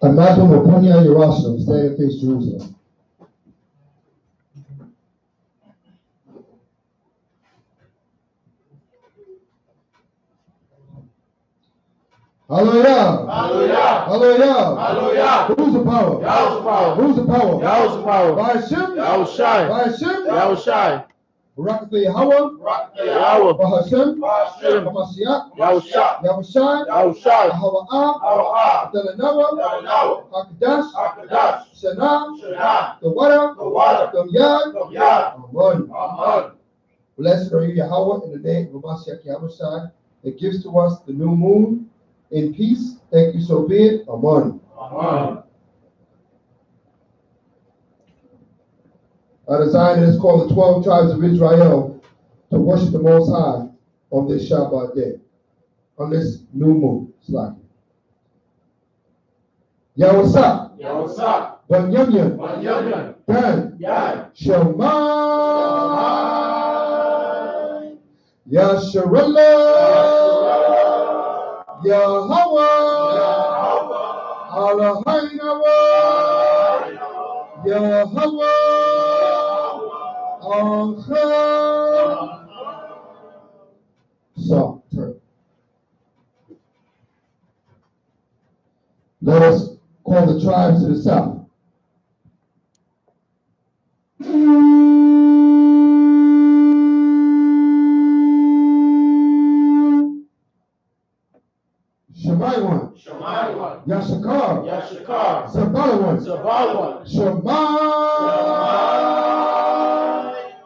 Imagine Rapunya Yerushalayim, stand and face Jerusalem. Hallelujah. Hallelujah. Hallelujah. Hallelujah. Who's the power? Yahweh's power. Who's the power? Yahweh's power. By Hashem? Yahushai. By Hashem? Yahushai. Barak Yahweh. Yahweh. By Hashem? Hashem. By Mashiach. Yahushai. Yahushai. Yahushai. Hawa'ah. Hawa'ah. Delanawa. Hakadosh. Hakadosh. Shana. Shana. The water. The water. The yad. The yad. Amen. Amen. Blessed are you, Yahweh, in the name of Mashiach Yahushai, that gives to us the new moon in peace. Thank you, so be it. Amen. Amen. I designed is called the 12 tribes of Israel to worship the Most High on this Shabbat day, on this new moon. Yahweh, Yahushai. Banyamin, Banyamin. Dan, Yad. Shema, Yasharallah, Yahweh, Eloheinu, Yahweh, Echad. So, turn. Let us call the tribes to the south. Shemaiwan, Shemaiwan. Yashakar, Yashakar. Sabalawan, Sabawan. Shemai,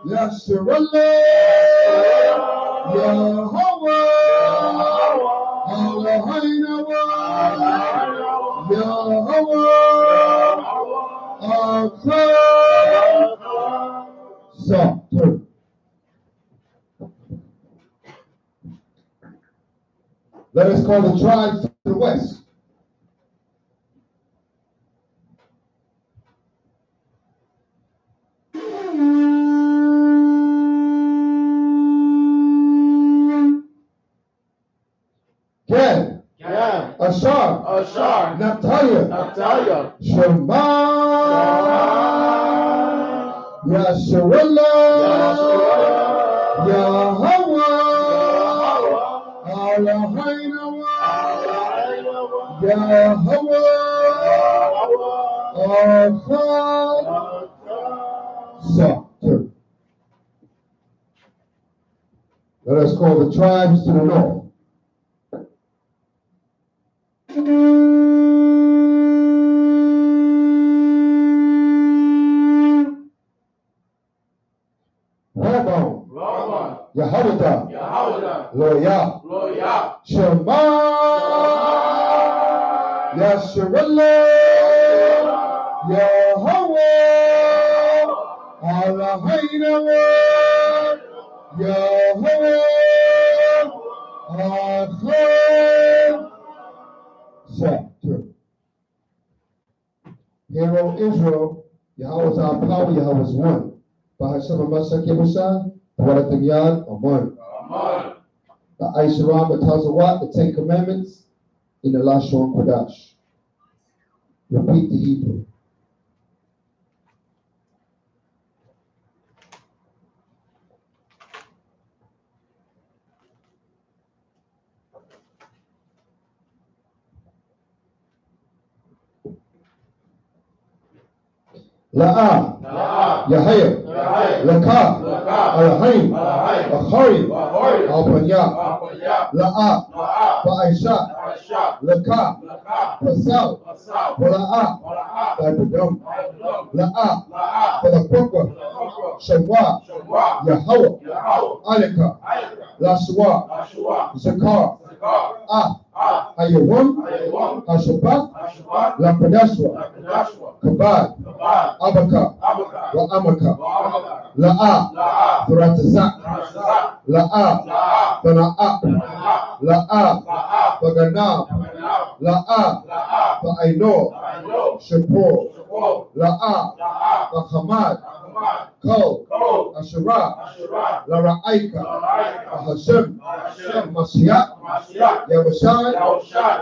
Yasharallah, Yahweh, Eloheinu, Yahweh, Echad. So, turn. Let us call the tribes to the west. Gad, Gad. Ashar, Ashar. Naphtali, Naphtali. Shema, Yasharallah, Yahweh, Eloheinu, Yahweh, Echad. So, turn. Let us call the tribes to the north. Rabban. Yehoiada, Yehoiada. Loyah, Loyah. Shema, Yasharallah, Yahweh, Eloheinu, Yahweh, Echad. So, turn. Hear, O Israel, Yahweh is our power, Yahweh is one. Bahashem HaMashiach Yahushai, Barak Yad, Amen. Amen. The Aisharam, the Tazawat, the Ten Commandments, in the Lashon Kodash. Repeat the Hebrew. La'ah, Yahaya, Laka, Alahim, Acharim, Alpanya, La'ah, Ba'aisha, Laka, Basal, Bala'ah, Babadam, La'ah, Balakokwa, Shawwa, Yahweh, Alika, Lashwa, Zakar, Hayawam, Hashabat, Lapadashwa, Kabad, Abaka, Wa Amaka, La'a, Thuratazak, La'a, Thana'a, La'a, Baganab, La'a, Ba'aino, Shapur, La'a, Bahamad, Kol, Asherah, Lara'aika, Hashem, Mashiach, Yahushai,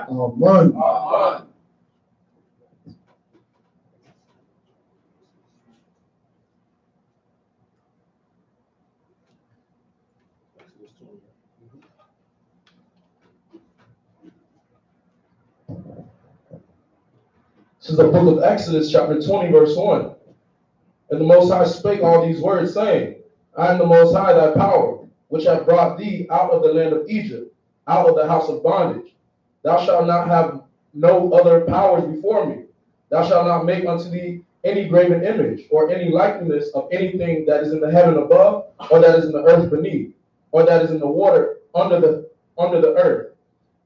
Amen. This is the book of Exodus, chapter 20, verse 1. And the Most High spake all these words, saying, I am the Most High, thy power, which have brought thee out of the land of Egypt, out of the house of bondage. Thou shalt not have no other powers before me. Thou shalt not make unto thee any graven image, or any likeness of anything that is in the heaven above, or that is in the earth beneath, or that is in the water under the earth.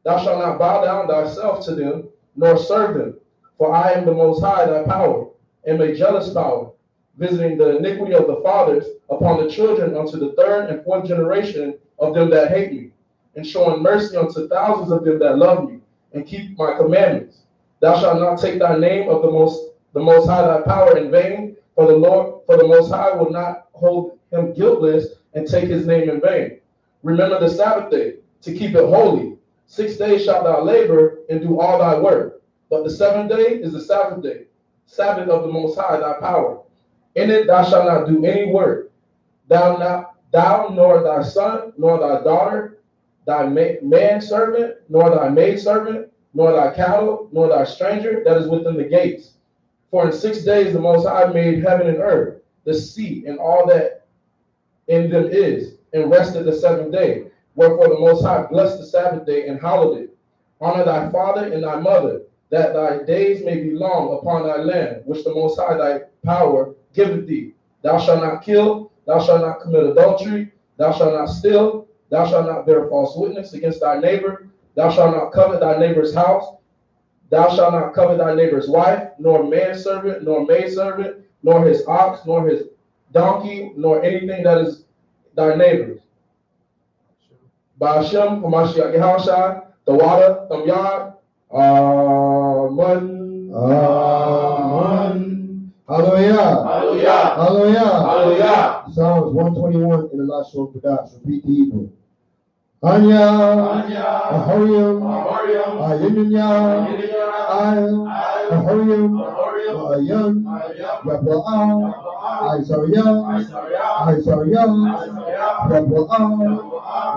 Thou shalt not bow down thyself to them, nor serve them. For I am the Most High, thy power, am a jealous power, visiting the iniquity of the fathers upon the children unto the third and fourth generation of them that hate me, and showing mercy unto thousands of them that love me, and keep my commandments. Thou shalt not take thy name of the Most High thy power in vain, for the Most High will not hold him guiltless and take his name in vain. Remember the Sabbath day, to keep it holy. 6 days shalt thou labor and do all thy work. But the seventh day is the Sabbath day, Sabbath of the Most High, thy power. In it thou shalt not do any work, thou nor thy son, nor thy daughter, thy manservant, nor thy maidservant, nor thy cattle, nor thy stranger that is within the gates. For in 6 days the Most High made heaven and earth, the sea, and all that in them is, and rested the seventh day. Wherefore the Most High blessed the Sabbath day and hallowed it. Honor thy father and thy mother, that thy days may be long upon thy land, which the Most High thy power giveth thee. Thou shalt not kill, thou shalt not commit adultery, thou shalt not steal, thou shalt not bear false witness against thy neighbor, thou shalt not covet thy neighbor's house, thou shalt not covet thy neighbor's wife, nor manservant, nor maidservant, nor his ox, nor his donkey, nor anything that is thy neighbor's. Ba'ashem, Hamashiach Yahushua, Tawada, Tamyad, Amen. Amen. Hallelujah. Hallelujah. Hallelujah. Hallelujah. Psalms 121 in the last short Kodash. Repeat the Hebrew. Anya, Ahorim, Ayininya, Ayam, Ahorim, Ayan, Yabu'am, Isaiah, Yabu'am,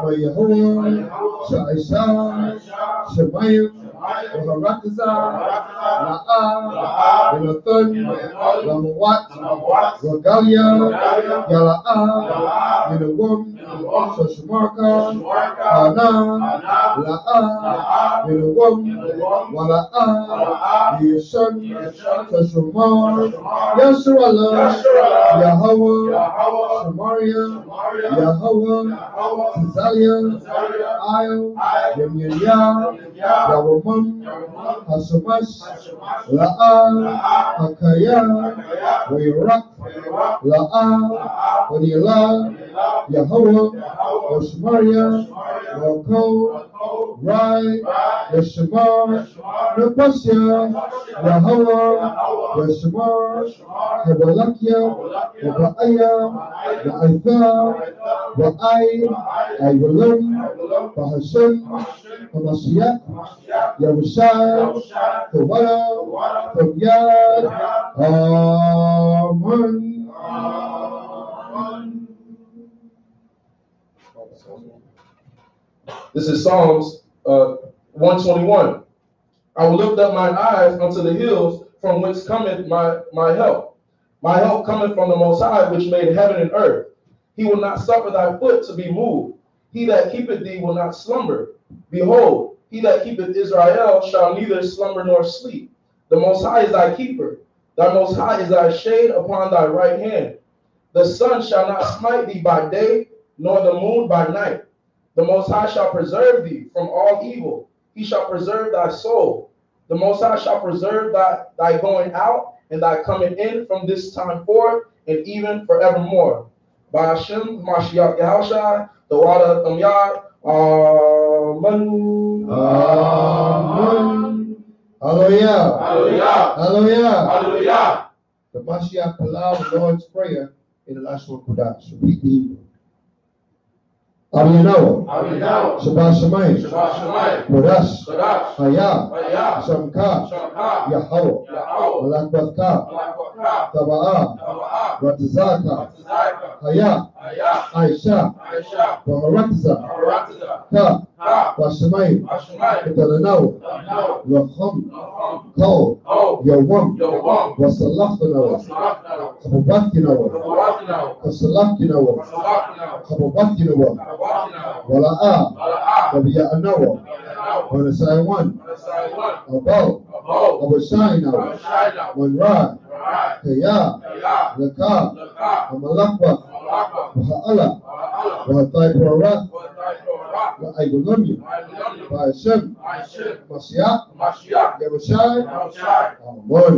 Mayahurim, Sha'isa, Shemayim, Waharakazah, La'ah, Renathan, Lamawat, Ragalia, Yala'ah, Yenawum, Shashamarka, Hana, La'ah, Yenawum, Wala'ah, Yeshan, Shashamar, Yasharallah, Yahweh, Shamaria, Yahweh, Tizalia, Ayel, Yemyanya, Yawamam, Hashamash, La'ah, Hakaya, Wayarak, La'ah, Wadiyalah, Yahweh, Yoshmaria, Wako, Rai, Yeshemar, Nepasya, Yahweh, Yeshemar, Hebalakia, Wa'aya, Wa'aitha, Wa'ai, Aywalam, Bahashem, Hamashiach, Yahushai, Tawada, Tawyad, Amen. This is Psalms 121. I will lift up mine eyes unto the hills, from whence cometh my help. My help cometh from the Most High, which made heaven and earth. He will not suffer thy foot to be moved. He that keepeth thee will not slumber. Behold, he that keepeth Israel shall neither slumber nor sleep. The Most High is thy keeper. Thy Most High is thy shade upon thy right hand. The sun shall not smite thee by day, nor the moon by night. The Most High shall preserve thee from all evil. He shall preserve thy soul. The Most High shall preserve thy going out and thy coming in from this time forth and even forevermore. By Hashem, Mashiach Yahushua, the water of Yah, Amen. Amen. Hallelujah. Hallelujah. Hallelujah. Hallelujah. The Mashiach Palau, the Lord's Prayer in the last one Kodash. Repeat the Hebrew. Abiyanawa, Shabbat Shemayim, Kodash, Haya, Shamka, Yahweh, Malak Batka, Taba'ah, Ratazaka, Haya, Aisha, Baharatza, Ka, Bashamay, Katalanawa, Raham, Ko, Yawam, Wasalafanawa, Kababatinawa, Kasalafinawa, Kababatinawa, Wala'a, Wabiyanawa, Wanasaiwan, Abal, Abashinawa, Wanra, Kaya, Laka, Amalakwa, Waha'ala, Wahatai Pararat, Wa'aibunamya, Wa'ashem, Mashiach, Yahushai, Amen.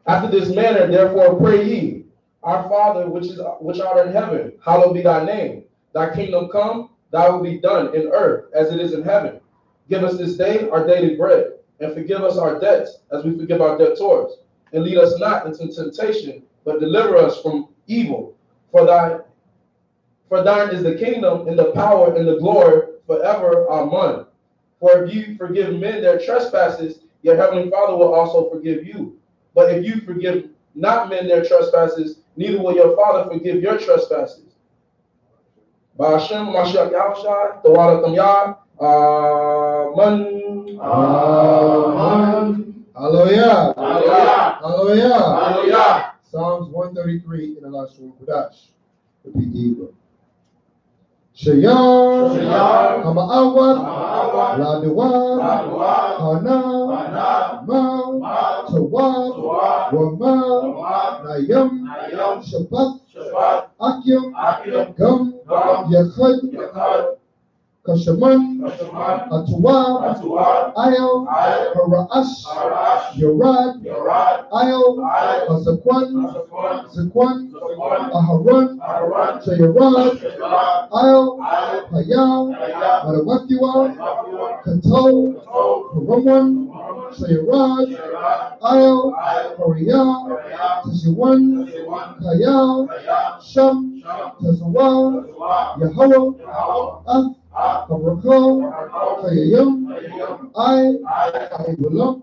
After this manner, therefore, pray ye, Our Father which art in heaven, hallowed be thy name. Thy kingdom come, thy will be done in earth as it is in heaven. Give us this day our daily bread, and forgive us our debts as we forgive our debtors. And lead us not into temptation, but deliver us from evil. For thine is the kingdom, and the power, and the glory forever. Amen. For if you forgive men their trespasses, your heavenly Father will also forgive you. But if you forgive not men their trespasses, neither will your Father forgive your trespasses. Ba'ashem Mashiach Yahushai, the water from Yah. Amen. Amen. Hallelujah. Hallelujah. Hallelujah. Hallelujah. Psalms 133 in the last room. Kudash. Repeat the Hebrew. Shayam, Hama'awad, Ladawad, Hana, Ma, Tawad, Wama, Nayam, Shabbat, Akim, Gum, Yachad, Kashaman, Atuwa, Ayel, Hara'ash, Yarad, Ayel, Azakwan, Zakwan, Aharon, Shayarad, Ayel, Hayal, Marawatiwa, Kato, Haraman, Shayarad, Ayel, Hariyal, Tashiwan, Kayal, Sham, Tazawal, Yahweh, Abraham, Kayayim, Ayulam,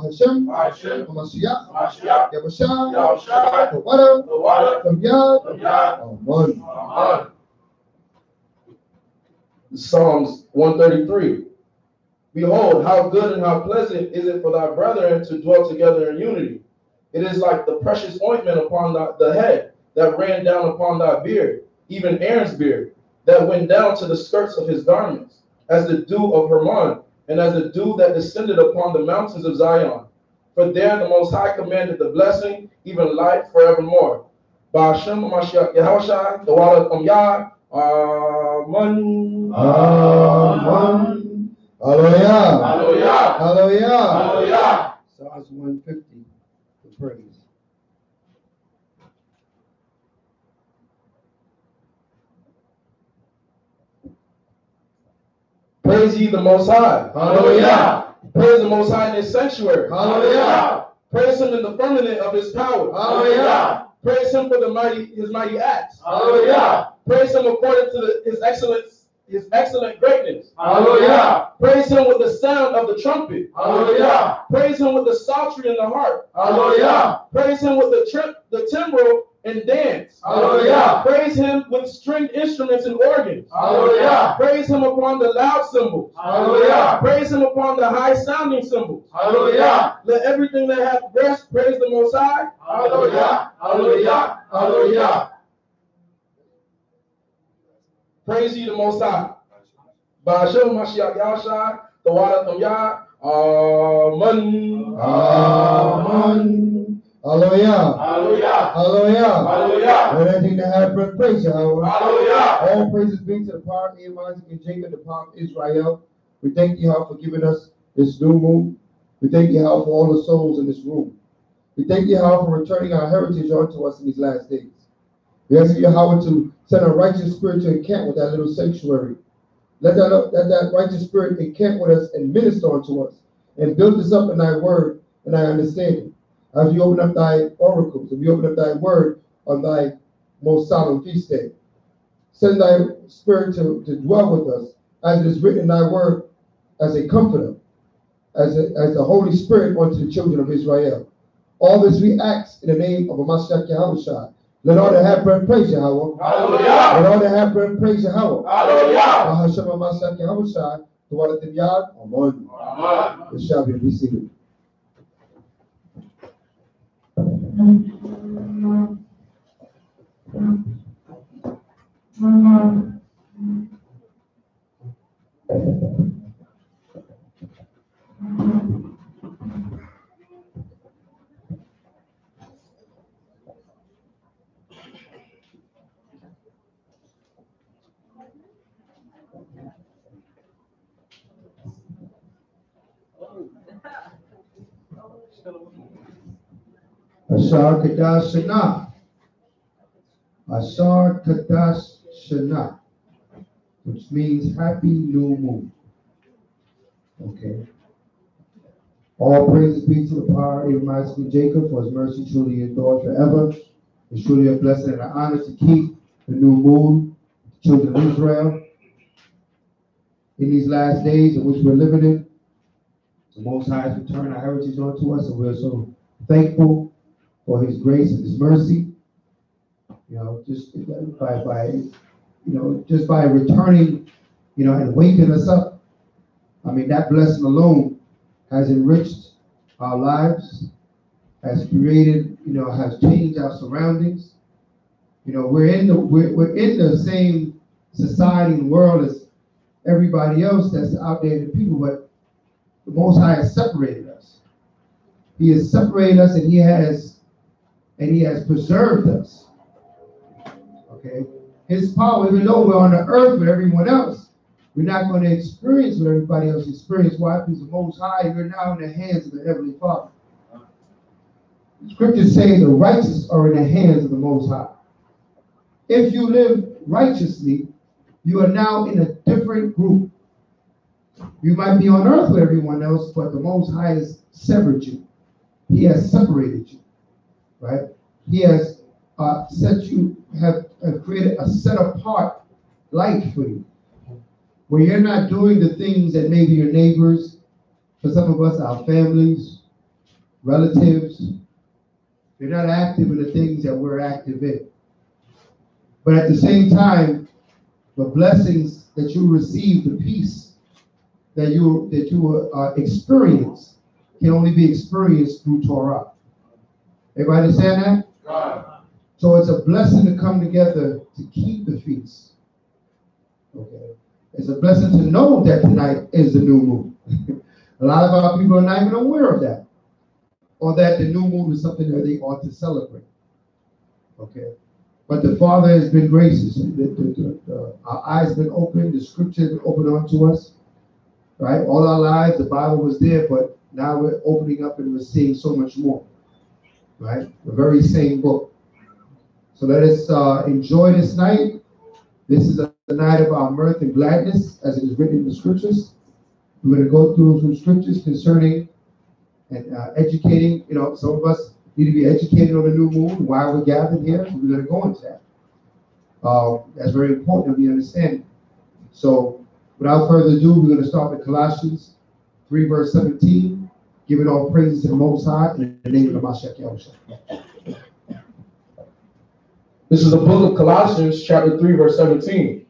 Hashem, Mashiach, Yahushua, the water from Yah. Amen. Psalms 133. Behold, how good and how pleasant is it for thy brethren to dwell together in unity. It is like the precious ointment upon the head that ran down upon thy beard, even Aaron's beard, that went down to the skirts of his garments, as the dew of Hermon, and as the dew that descended upon the mountains of Zion. For there the Most High commanded the blessing, even life forevermore. Ba'ashem Mashiach Yahushai, the water from Yah. Amen. Amen. Hallelujah. Hallelujah. Hallelujah. Hallelujah. Psalms 150, the praise. Praise ye the Most High. Hallelujah. Praise the Most High in his sanctuary. Hallelujah. Praise him in the firmament of his power. Hallelujah. Praise him for his mighty acts. Hallelujah. Praise him according to his excellent greatness. Hallelujah. Praise him with the sound of the trumpet. Hallelujah. Praise him with the psaltery and the harp. Hallelujah. Praise him with the timbrel and dance. Hallelujah. Praise him with stringed instruments and organs. Hallelujah. Praise him upon the loud cymbals. Hallelujah. Praise him upon the high sounding cymbals. Hallelujah. Let everything that hath breath praise the Most High. Hallelujah. Hallelujah. Hallelujah. Praise ye the Most High. Ba'ashem Mashiach Yahushai, the water from Yah. Amen. Amen. Hallelujah. Hallelujah. Hallelujah. Hallelujah. Let anything that have breath praise Yahweh. Hallelujah. All praises be to the power of Abraham, Isaac, and Jacob, the power of Israel. We thank you, how for giving us this new moon. We thank you, how for all the souls in this room. We thank you, how for returning our heritage unto us in these last days. We ask you, how to send a righteous spirit to encamp with that little sanctuary. Let that righteous spirit encamp with us and minister unto us. and build us up in thy word and thy understanding. As you open up thy oracles, and you open up thy word on thy most solemn feast day. Send thy spirit to dwell with us, as it is written in thy word, as a comforter, as the Holy Spirit unto the children of Israel. All this we ask in the name of Mashiach Yahushua. Let all that have breath praise Yahweh. Hallelujah. Let all that have breath praise Yahweh. Hallelujah. Hashem Mashiach Yahushua. To what the yard. Amen. Amen. It shall be received. Ashar Kadash Shana. Ashar Kadash Shana, which means happy new moon. Okay. All praises be to the power of Abraham Jacob, for his mercy truly endures forever. It's truly a blessing and an honor to keep the new moon, the children of Israel. In these last days in which we're living in, the Most High has returned our heritage unto us, and we're so thankful for his grace and his mercy. You know, just just by returning, and waking us up. I mean, that blessing alone has enriched our lives, has created, has changed our surroundings. We're in the same society and world as everybody else that's out there, the people, but the Most High has separated us. He has separated us, and he has preserved us. Okay, his power, even though we're on the earth with everyone else, we're not going to experience what everybody else experiences. Why? Because the Most High, we're now in the hands of the Heavenly Father. Scriptures say the righteous are in the hands of the Most High. If you live righteously, you are now in a different group. You might be on earth with everyone else, but the Most High has severed you. He has separated you, right? He has created a set apart life for you, where you're not doing the things that maybe your neighbors, for some of us, our families, relatives, they're not active in the things that we're active in. But at the same time, the blessings that you receive, the peace that you experience, can only be experienced through Torah. Everybody understand that? Right. So it's a blessing to come together to keep the feast. Okay. It's a blessing to know that tonight is the new moon. A lot of our people are not even aware of that. Or that the new moon is something that they ought to celebrate. Okay. But the Father has been gracious. Our eyes have been opened. The scripture has been opened unto us. Right? All our lives, the Bible was there, but now we're opening up and we're seeing so much more. Right? The very same book. So let us enjoy this night. This is a night of our mirth and gladness, as it is written in the scriptures. We're going to go through some scriptures concerning and educating. Some of us need to be educated on the new moon, why we're gathered here. So we're going to go into that. That's very important that we understand. So without further ado, we're going to start with Colossians 3, verse 17, giving all praises to the Most High in the name of the Mashiach Yahushua. This is the book of Colossians, chapter 3, verse 17.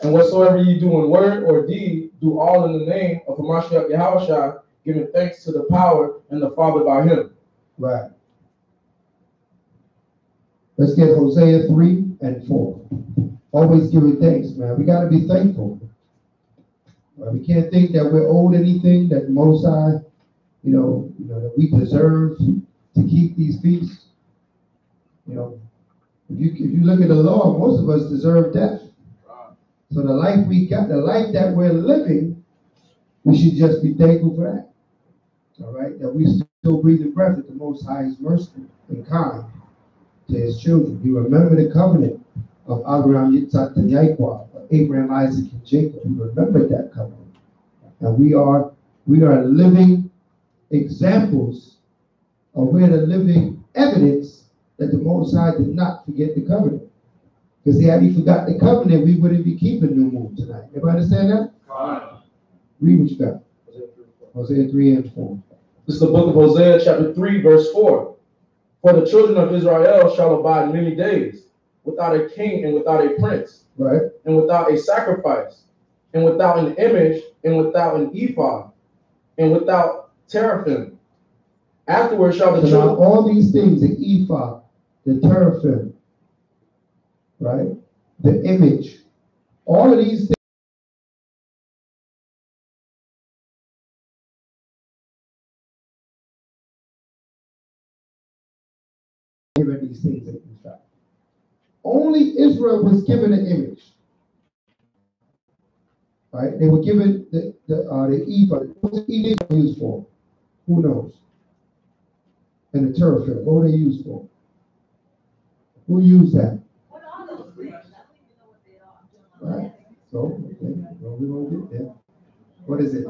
And whatsoever ye do in word or deed, do all in the name of Mashiach Yahushua, giving thanks to the power and the Father by him. Right. Let's get Hosea 3 and 4. Always giving thanks, man. We got to be thankful. Right? We can't think that we're owed anything, that the Most High, that we deserve to keep these feasts. If you look at the law, most of us deserve death. So the life we got, the life that we're living, we should just be thankful for that. All right? That we still breathing breath, that the Most High is merciful and kind to his children. You remember the covenant of Abraham, Yitzhak, and Yaakov, of Abraham, Isaac, and Jacob. You remember that covenant. And we are living examples of where the living evidence that the Most High did not forget the covenant. Because had he forgot the covenant, we wouldn't be keeping new moon tonight. Everybody understand that? Fine. Read what you got. Hosea 3 and 4. This is the book of Hosea, chapter 3, verse 4. For the children of Israel shall abide many days, without a king and without a prince, Right? and without a sacrifice, and without an image, and without an ephod, and without teraphim. Afterward shall the So now children... all these things, the ephod, the teraphim, right? The image, all of these things. Given these things in fact. Only Israel was given an image. Right? They were given the ephod. What was the ephod used for? Who knows? And the teraphim, what were they used for? Who used that? What are those things? I don't even know what they are. Right? So, okay, well, we won't get there. What is it?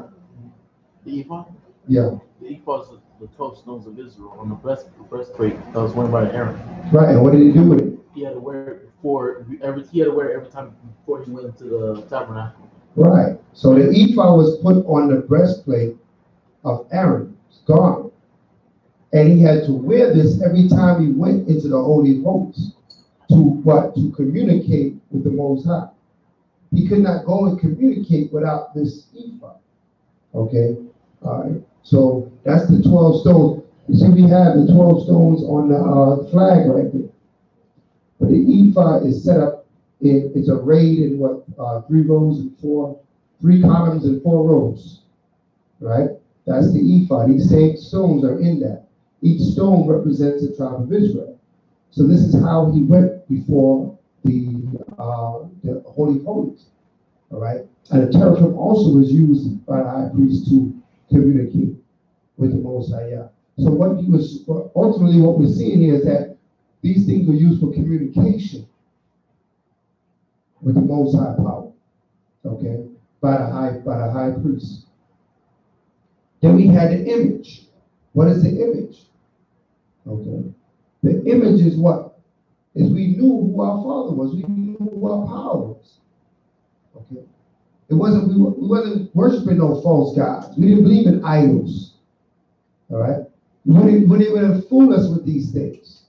The ephod? Yeah. The ephod is the 12 stones of Israel on the breastplate that was worn by Aaron. Right, and what did he do with it? He had to wear it he had to wear it every time before he went into the tabernacle. Right. So the ephod was put on the breastplate of Aaron's garment. And he had to wear this every time he went into the Holy of Holies to what? To communicate with the Most High. He could not go and communicate without this ephod. Okay? All right. So that's the 12 stones. You see, we have the 12 stones on the flag right there. But the ephod is set up, it's arrayed in what? 3 columns and 4 rows. Right? That's the ephod. These same stones are in that. Each stone represents a tribe of Israel. So this is how he went before the Holy of Holies. All right? And the teraphim also was used by the high priest to communicate with the Most High. So ultimately what we're seeing here is that these things were used for communication with the Most High power. Okay? By the high priest. Then we had the image. What is the image? Okay. The image is what? Is we knew who our Father was. We knew who our power was. Okay. We wasn't worshiping no false gods. We didn't believe in idols. All right. We didn't fool us with these things.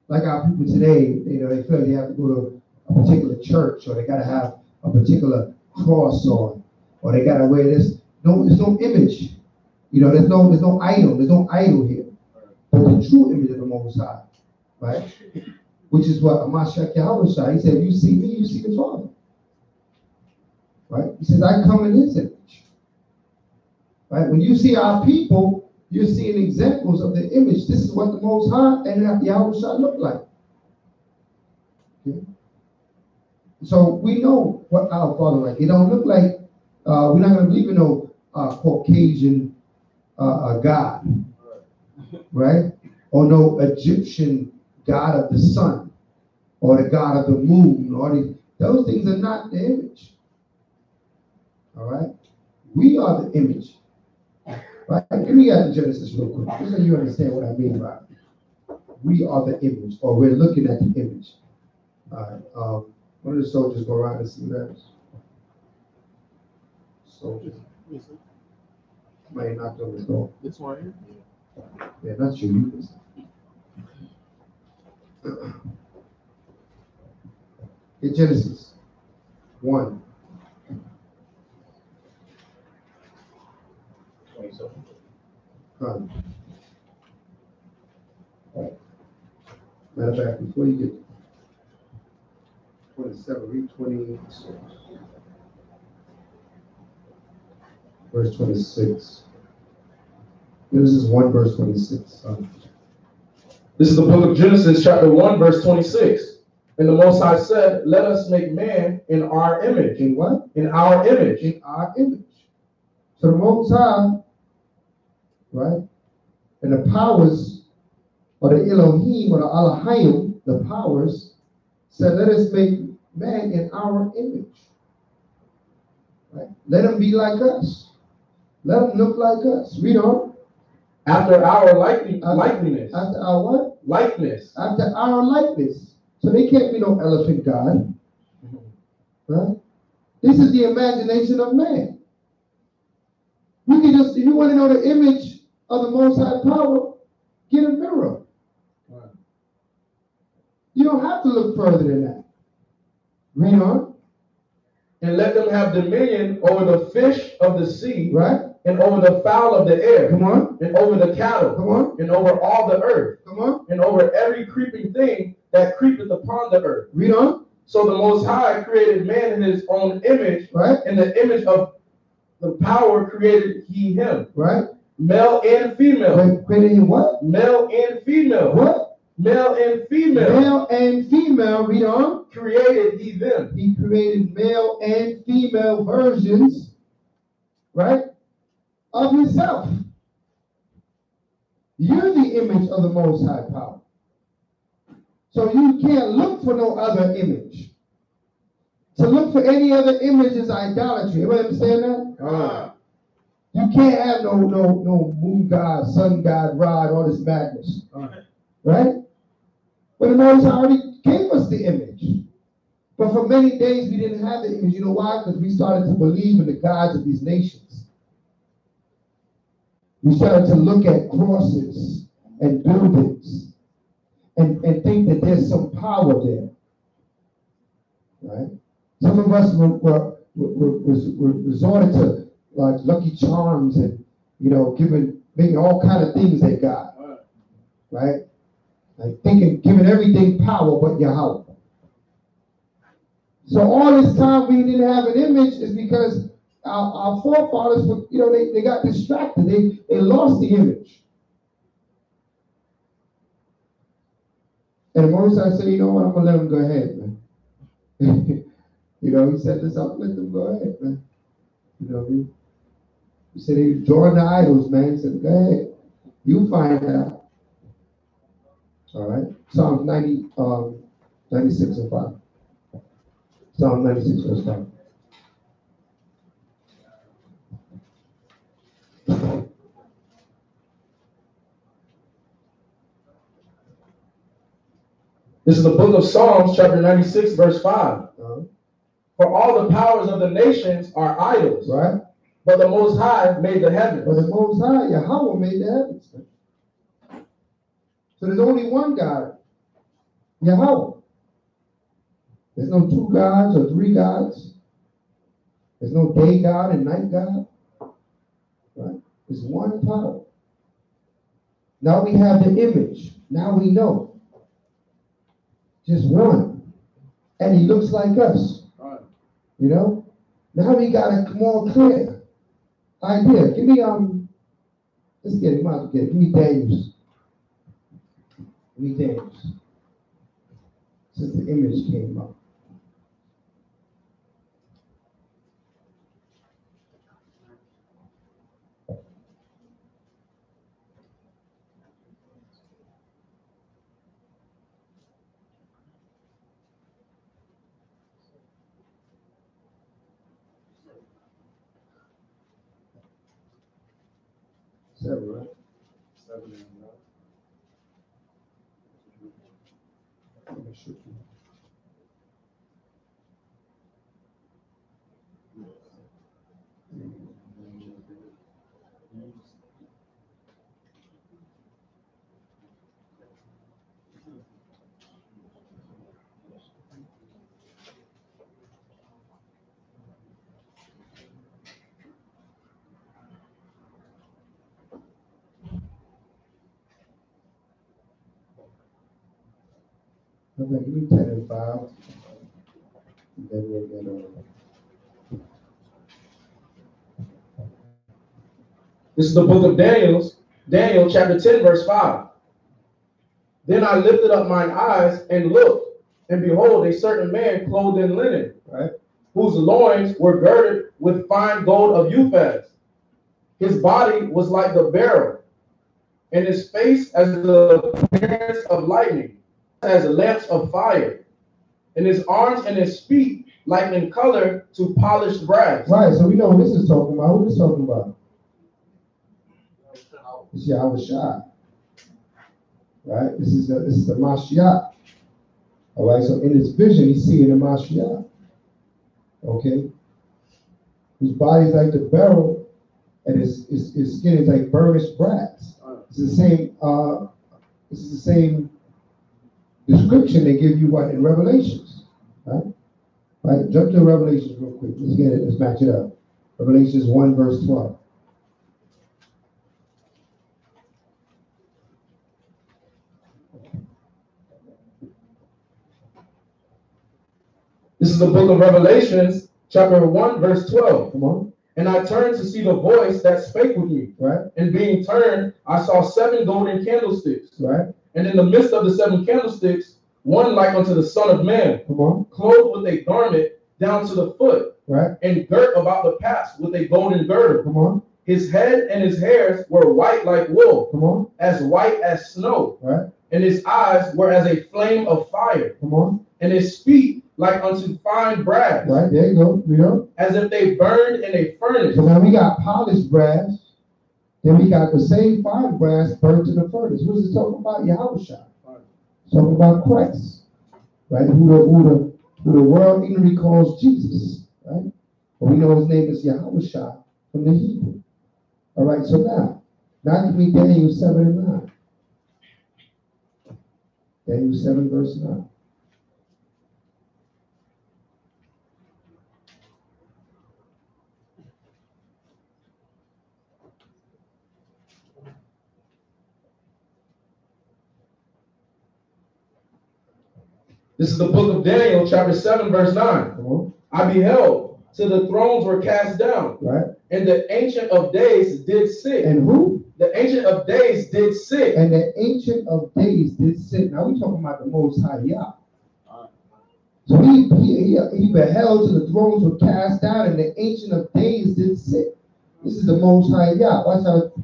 Like our people today, they feel like they have to go to a particular church, or they got to have a particular cross on, or they got to wear this. No, there's no image. There's no idol. There's no idol here. But the true image of the Most High, right? Which is what Mashiach Yahushua, he said, if you see me, you see the Father. Right? He says, I come in his image. Right? When you see our people, you're seeing examples of the image. This is what the Most High and Yahushua look like. Okay? So we know what our Father like. He don't look like, we're not going to believe in no Caucasian God. Right? Or no Egyptian god of the sun, or the god of the moon, those things are not the image. All right? We are the image. Right? Give me that in Genesis real quick, just so you understand what I mean by it. We are the image, or we're looking at the image. All right. One of the soldiers go around and see that. Soldiers. Somebody knocked on the door. This one right here? Yeah, not you. In Genesis 1. 27. Right. Matter of fact, before you get 27, read 26. Verse 26. Genesis 1, verse 26. This is the book of Genesis, chapter 1, verse 26. And the Most High said, let us make man in our image. In what? In our image. In our image. So the Most High, right? And the powers, or the Elohim, or the Elohim, the powers, said, let us make man in our image. Right? Let him be like us. Let him look like us. Read on. After our likeness. After our what? Likeness. After our likeness. So they can't be no elephant God. Right? This is the imagination of man. We can just, if you want to know the image of the Most High Power, get a mirror. Right. You don't have to look further than that. Read on. And let them have dominion over the fish of the sea, Right? and over the fowl of the air, Come on. and over the cattle, Come on. and over all the earth, Come on. and over every creeping thing that creepeth upon the earth. Read on. So the Most High created man in his own image, Right? in the image of the power created he him. Right? Male and female. Wait, created him what? Male and female. What? Male and female. Male and female. Read on. Created he them. He created male and female versions, right, of himself. You're the image of the Most High Power. So you can't look for no other image. To look for any other image is idolatry. Everybody understand that? You can't have no moon god, sun god, rod, all this madness. Right? But the Most High already gave us the image. But for many days we didn't have the image. You know why? Because we started to believe in the gods of these nations. We started to look at crosses and buildings and think that there's some power there. Right? Some of us were resorted to like Lucky Charms and, making all kind of things they got. Right? Like giving everything power but Yahweh. So all this time we didn't have an image is because our forefathers, they got distracted. They lost the image. And the Most High said, you know what, I'm going to let them go ahead, man. He set this up, let them go ahead, man. You know what I mean? He said he was drawing the idols, man. He said, go ahead. You find out. All right? Psalms 96 and 5. Psalm 96 verse 5. This is the book of Psalms, chapter 96, verse 5. Uh-huh. For all the powers of the nations are idols, Right? but the Most High made the heavens. But the Most High, Yahweh, made the heavens. So there's only one God, Yahweh. There's no two gods or three gods. There's no day God and night God. Right? There's one power. Now we have the image. Now we know. Just one. And he looks like us. Right. Now we got a more clear idea. Give me let's get it, might as well get it. Give me Daniels. Give me Daniels. Since the image came up. Seven, right? 7 and 9. Let me show you. Okay, give me 10 and 5. And then we'll get on. This is the book of Daniel chapter 10, verse 5. Then I lifted up mine eyes and looked, and behold, a certain man clothed in linen, Right? whose loins were girded with fine gold of Uphaz. His body was like the beryl, and his face as the appearance of lightning, as lamps of fire, and his arms and his feet like in color to polished brass. Right, so we know what this is talking about. What is this talking about? It's Yahweh Shai. Right? This is the Mashiach. All right, so in his vision, he's seeing the Mashiach. Okay? His body is like the barrel, and his skin is like burnished brass. It's the same, this is the same description they give you what in Revelations. Right? Right? Jump to Revelations real quick. Let's get it, let's match it up. Revelations 1, verse 12. This is the book of Revelations, chapter 1, verse 12. Come on. And I turned to see the voice that spake with me. Right? And being turned, I saw 7 golden candlesticks. Right? And in the midst of the 7 candlesticks, one like unto the Son of Man, Come on. clothed with a garment down to the foot, Right? and girt about the paps with a golden girdle. Come on. His head and his hairs were white like wool, Come on. as white as snow. Right? And his eyes were as a flame of fire, Come on. and his feet like unto fine brass, Right? There you go. You know? as if they burned in a furnace. So now we got polished brass. Then we got the same fine brass burnt in the furnace. What is it talking about? Yahweh Shai. It's talking about Christ. Right? Who the world ignorantly calls Jesus. Right? But we know his name is Yahweh Shai from the Hebrew. All right, so now give me Daniel 7 and 9. Daniel 7, verse 9. This is the book of Daniel, chapter 7, verse 9. Come on. I beheld till the thrones were cast down, Right? and the Ancient of Days did sit. And who? The Ancient of Days did sit. And the Ancient of Days did sit. Now we're talking about the Most High Yah. So he beheld till the thrones were cast down, and the Ancient of Days did sit. This is the Most High Yah.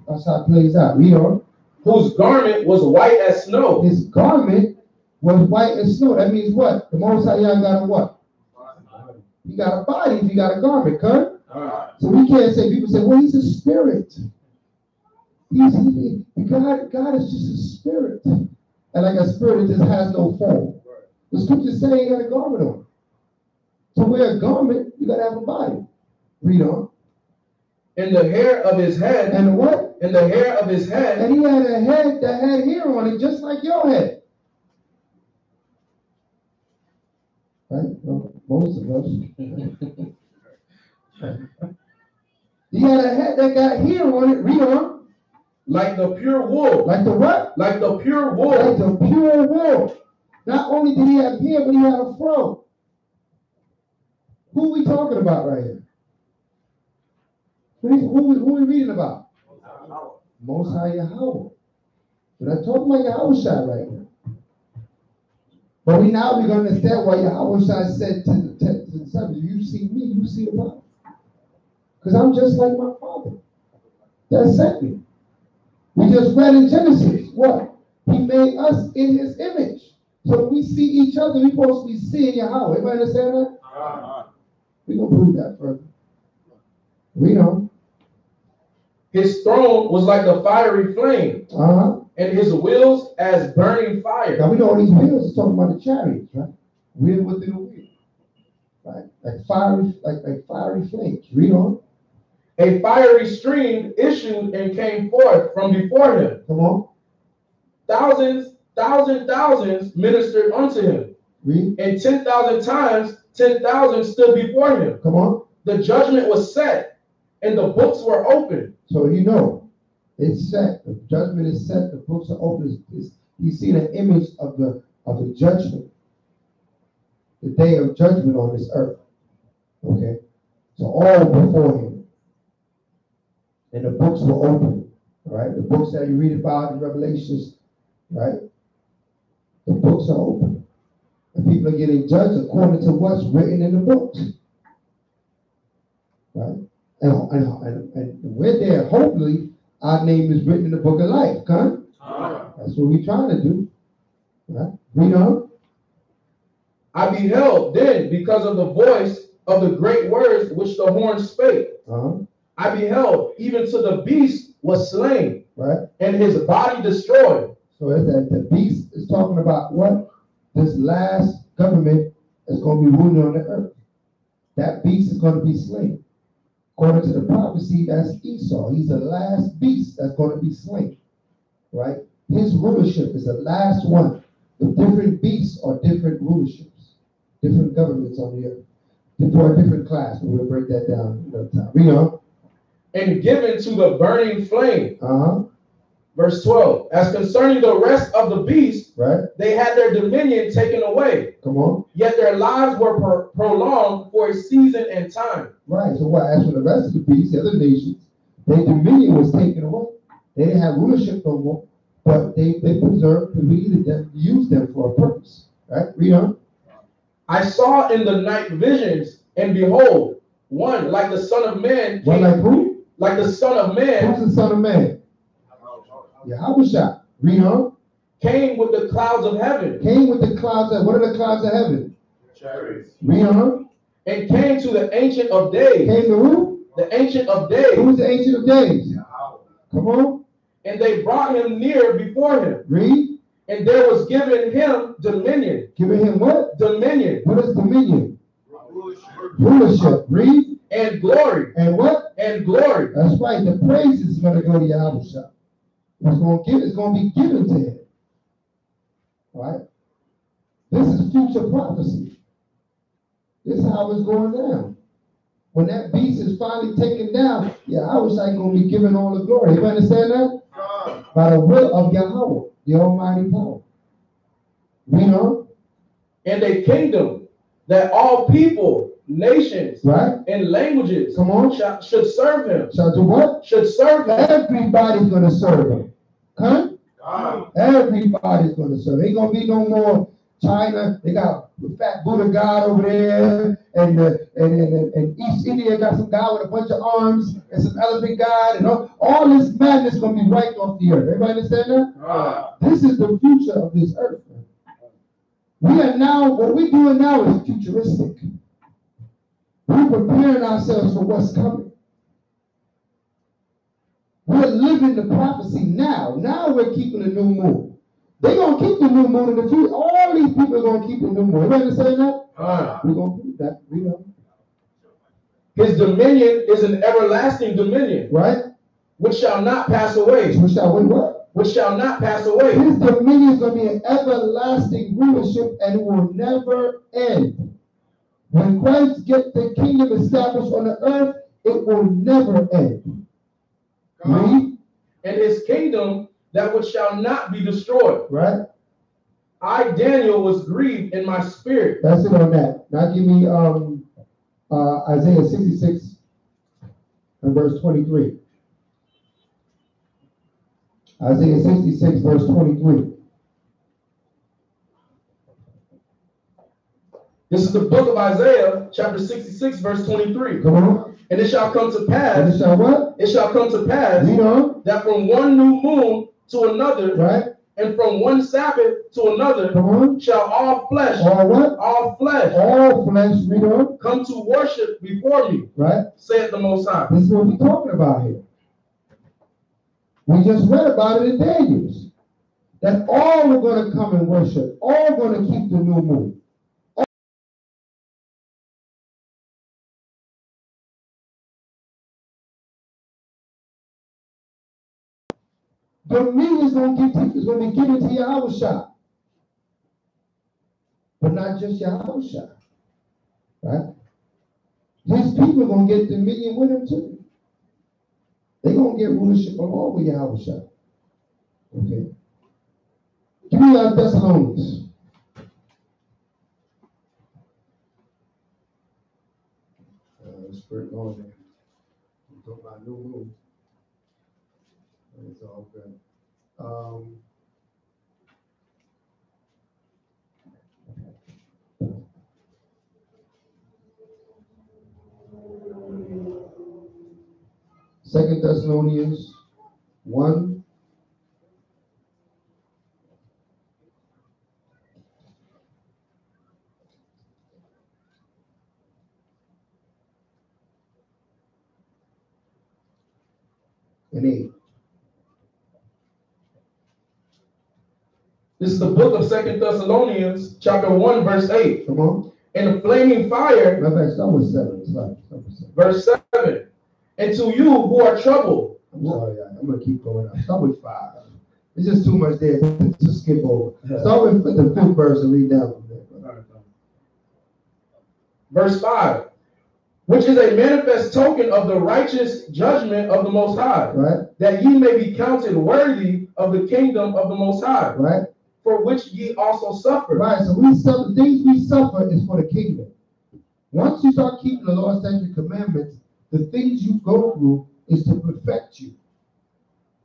That's how it plays out. Read on. Whose garment was white as snow. His garment was white as snow. That means what? The Most High Yah got a what? He got a body if he got a garment, cut. So we can't say, people say, well, he's a spirit. God is just a spirit. And like a spirit, it just has no form. The scriptures say he got a garment on. To wear a garment, you got to have a body. Read on. And the hair of his head. And what? And the hair of his head. And he had a head that had hair on it, just like your head. Right? Well, most of us. He had a head that got hair on it. Read on. Like the pure wool. Like the what? Like the pure wool. Like the pure wool. Not only did he have hair, but he had a fro. Who are we talking about right here? Who are we reading about? Most High Yahweh. We're not talking about Yahweh Shai right now. But we're going to understand why Yahweh Shai said to the disciples, you see me, you see the Father. Because I'm just like my Father. That sent me. We just read in Genesis, what? He made us in his image. So when we see each other, we're supposed to be seeing Yahweh. Everybody understand that? We're going to prove that further. Read on. His throne was like a fiery flame, and his wheels as burning fire. Now we know all these wheels is talking about the chariots, right? Wheel within a wheel. Right? Like fiery flames. Read on. A fiery stream issued and came forth from before him. Come on. Thousands ministered unto him. Read. And 10,000 times 10,000 stood before him. Come on. The judgment was set, and the books were opened. So you know, it's set. The judgment is set. The books are open. You see the image of the judgment, the day of judgment on this earth. Okay, so all before him, and the books were open. All right, the books that you read about in Revelations, right? The books are open, and people are getting judged according to what's written in the books. Right? And we're there. Hopefully, our name is written in the book of life. Huh? That's what we're trying to do. Right? Read on. I beheld then, because of the voice of the great words which the horn spake. I beheld even to the beast was slain, right? and his body destroyed. So it's that the beast is talking about what? This last government is going to be ruling on the earth. That beast is going to be slain. According to the prophecy, that's Esau. He's the last beast that's going to be slain, right? His rulership is the last one. The different beasts are different rulerships, different governments on the earth. For a different class, but we'll break that down another time. Read on. And given to the burning flame. Uh-huh. Verse 12. As concerning the rest of the beasts, right? They had their dominion taken away. Come on. Yet their lives were prolonged for a season and time. Right. So what? As for the rest of the beasts, the other nations, their dominion was taken away. They didn't have rulership no more, but they preserved, created them, used them for a purpose. Right? Read on. I saw in the night visions, and behold, one like the Son of Man. One like who? Like the Son of Man. Who's the Son of Man? Yahweh. Read on. Came with the clouds of heaven. Came with the clouds of, what are the clouds of heaven? Chariots. Read on. And came to the Ancient of Days. Came to who? The Ancient of Days. Who is the Ancient of Days? Come on. And they brought him near before him. Read. And there was given him dominion. Giving him what? Dominion. What is dominion? Rulership. Read. And glory. And what? And glory. That's right. The praise is going to go to Yahweh. It's going to be given to him. Right? This is future prophecy. This is how it's going down. When that beast is finally taken down, Yahweh is going to be given all the glory. You understand that? By the will of Yahweh, the Almighty power. Read on. And a kingdom that all people, nations, right, and languages, come on, should serve him. Shall do what? Should serve him. Everybody's going to serve him. Huh? Everybody's going to serve. Ain't going to be no more China. They got the fat Buddha god over there, and East India got some guy with a bunch of arms and some elephant god, and all this madness is going to be wiped off the earth. Everybody understand that? This is the future of this earth. We are now, what we're doing now is futuristic. We're preparing ourselves for what's coming. We're living the prophecy now. Now we're keeping the new moon. They're going to keep the new moon in the future. All these people are going to keep the new moon. You understand that? We're going to do that. We know. His dominion is an everlasting dominion. Right? Which shall not pass away. Which shall what? Which shall not pass away. His dominion is going to be an everlasting rulership and it will never end. When Christ gets the kingdom established on the earth, it will never end. Read. And his kingdom, that which shall not be destroyed. Right. I, Daniel, was grieved in my spirit. That's it on that. Now give me Isaiah 66 and verse 23. Isaiah 66 verse 23. This is the book of Isaiah, chapter 66, verse 23. Come on. And it shall come to pass. And it shall what? It shall come to pass. Read on. That from one new moon to another, right, and from one Sabbath to another, come on, shall all flesh, all what? All flesh, read on, come to worship before me. Right? Saith the Most High. This is what we're talking about here. We just read about it in Daniel. That all are going to come and worship. All going to keep the new moon. Dominion is going to be given to Yahweh, but not just Yahweh, right? These people are going to get dominion with him too. They're going to get rulership along with Yahweh. Okay. Give me Thessalonians. Spirit on there. We talk about new moon. It's all good. Second Thessalonians 1. And 8. This is the book of 2 Thessalonians, chapter 1, verse 8. Come on. And the flaming fire, Matter of fact, start with 7. Start with 7. verse 7. And to you who are troubled. I'm sorry, I'm going to keep going up. Start with 5. It's just too much there to skip over. Start with the 5th verse and read down from there. Verse 5. Which is a manifest token of the righteous judgment of the Most High. Right. That ye may be counted worthy of the kingdom of the Most High. Right. For which ye also suffer. Right. So we suffer. The things we suffer is for the kingdom. Once you start keeping the Lord's statute commandments, the things you go through is to perfect you.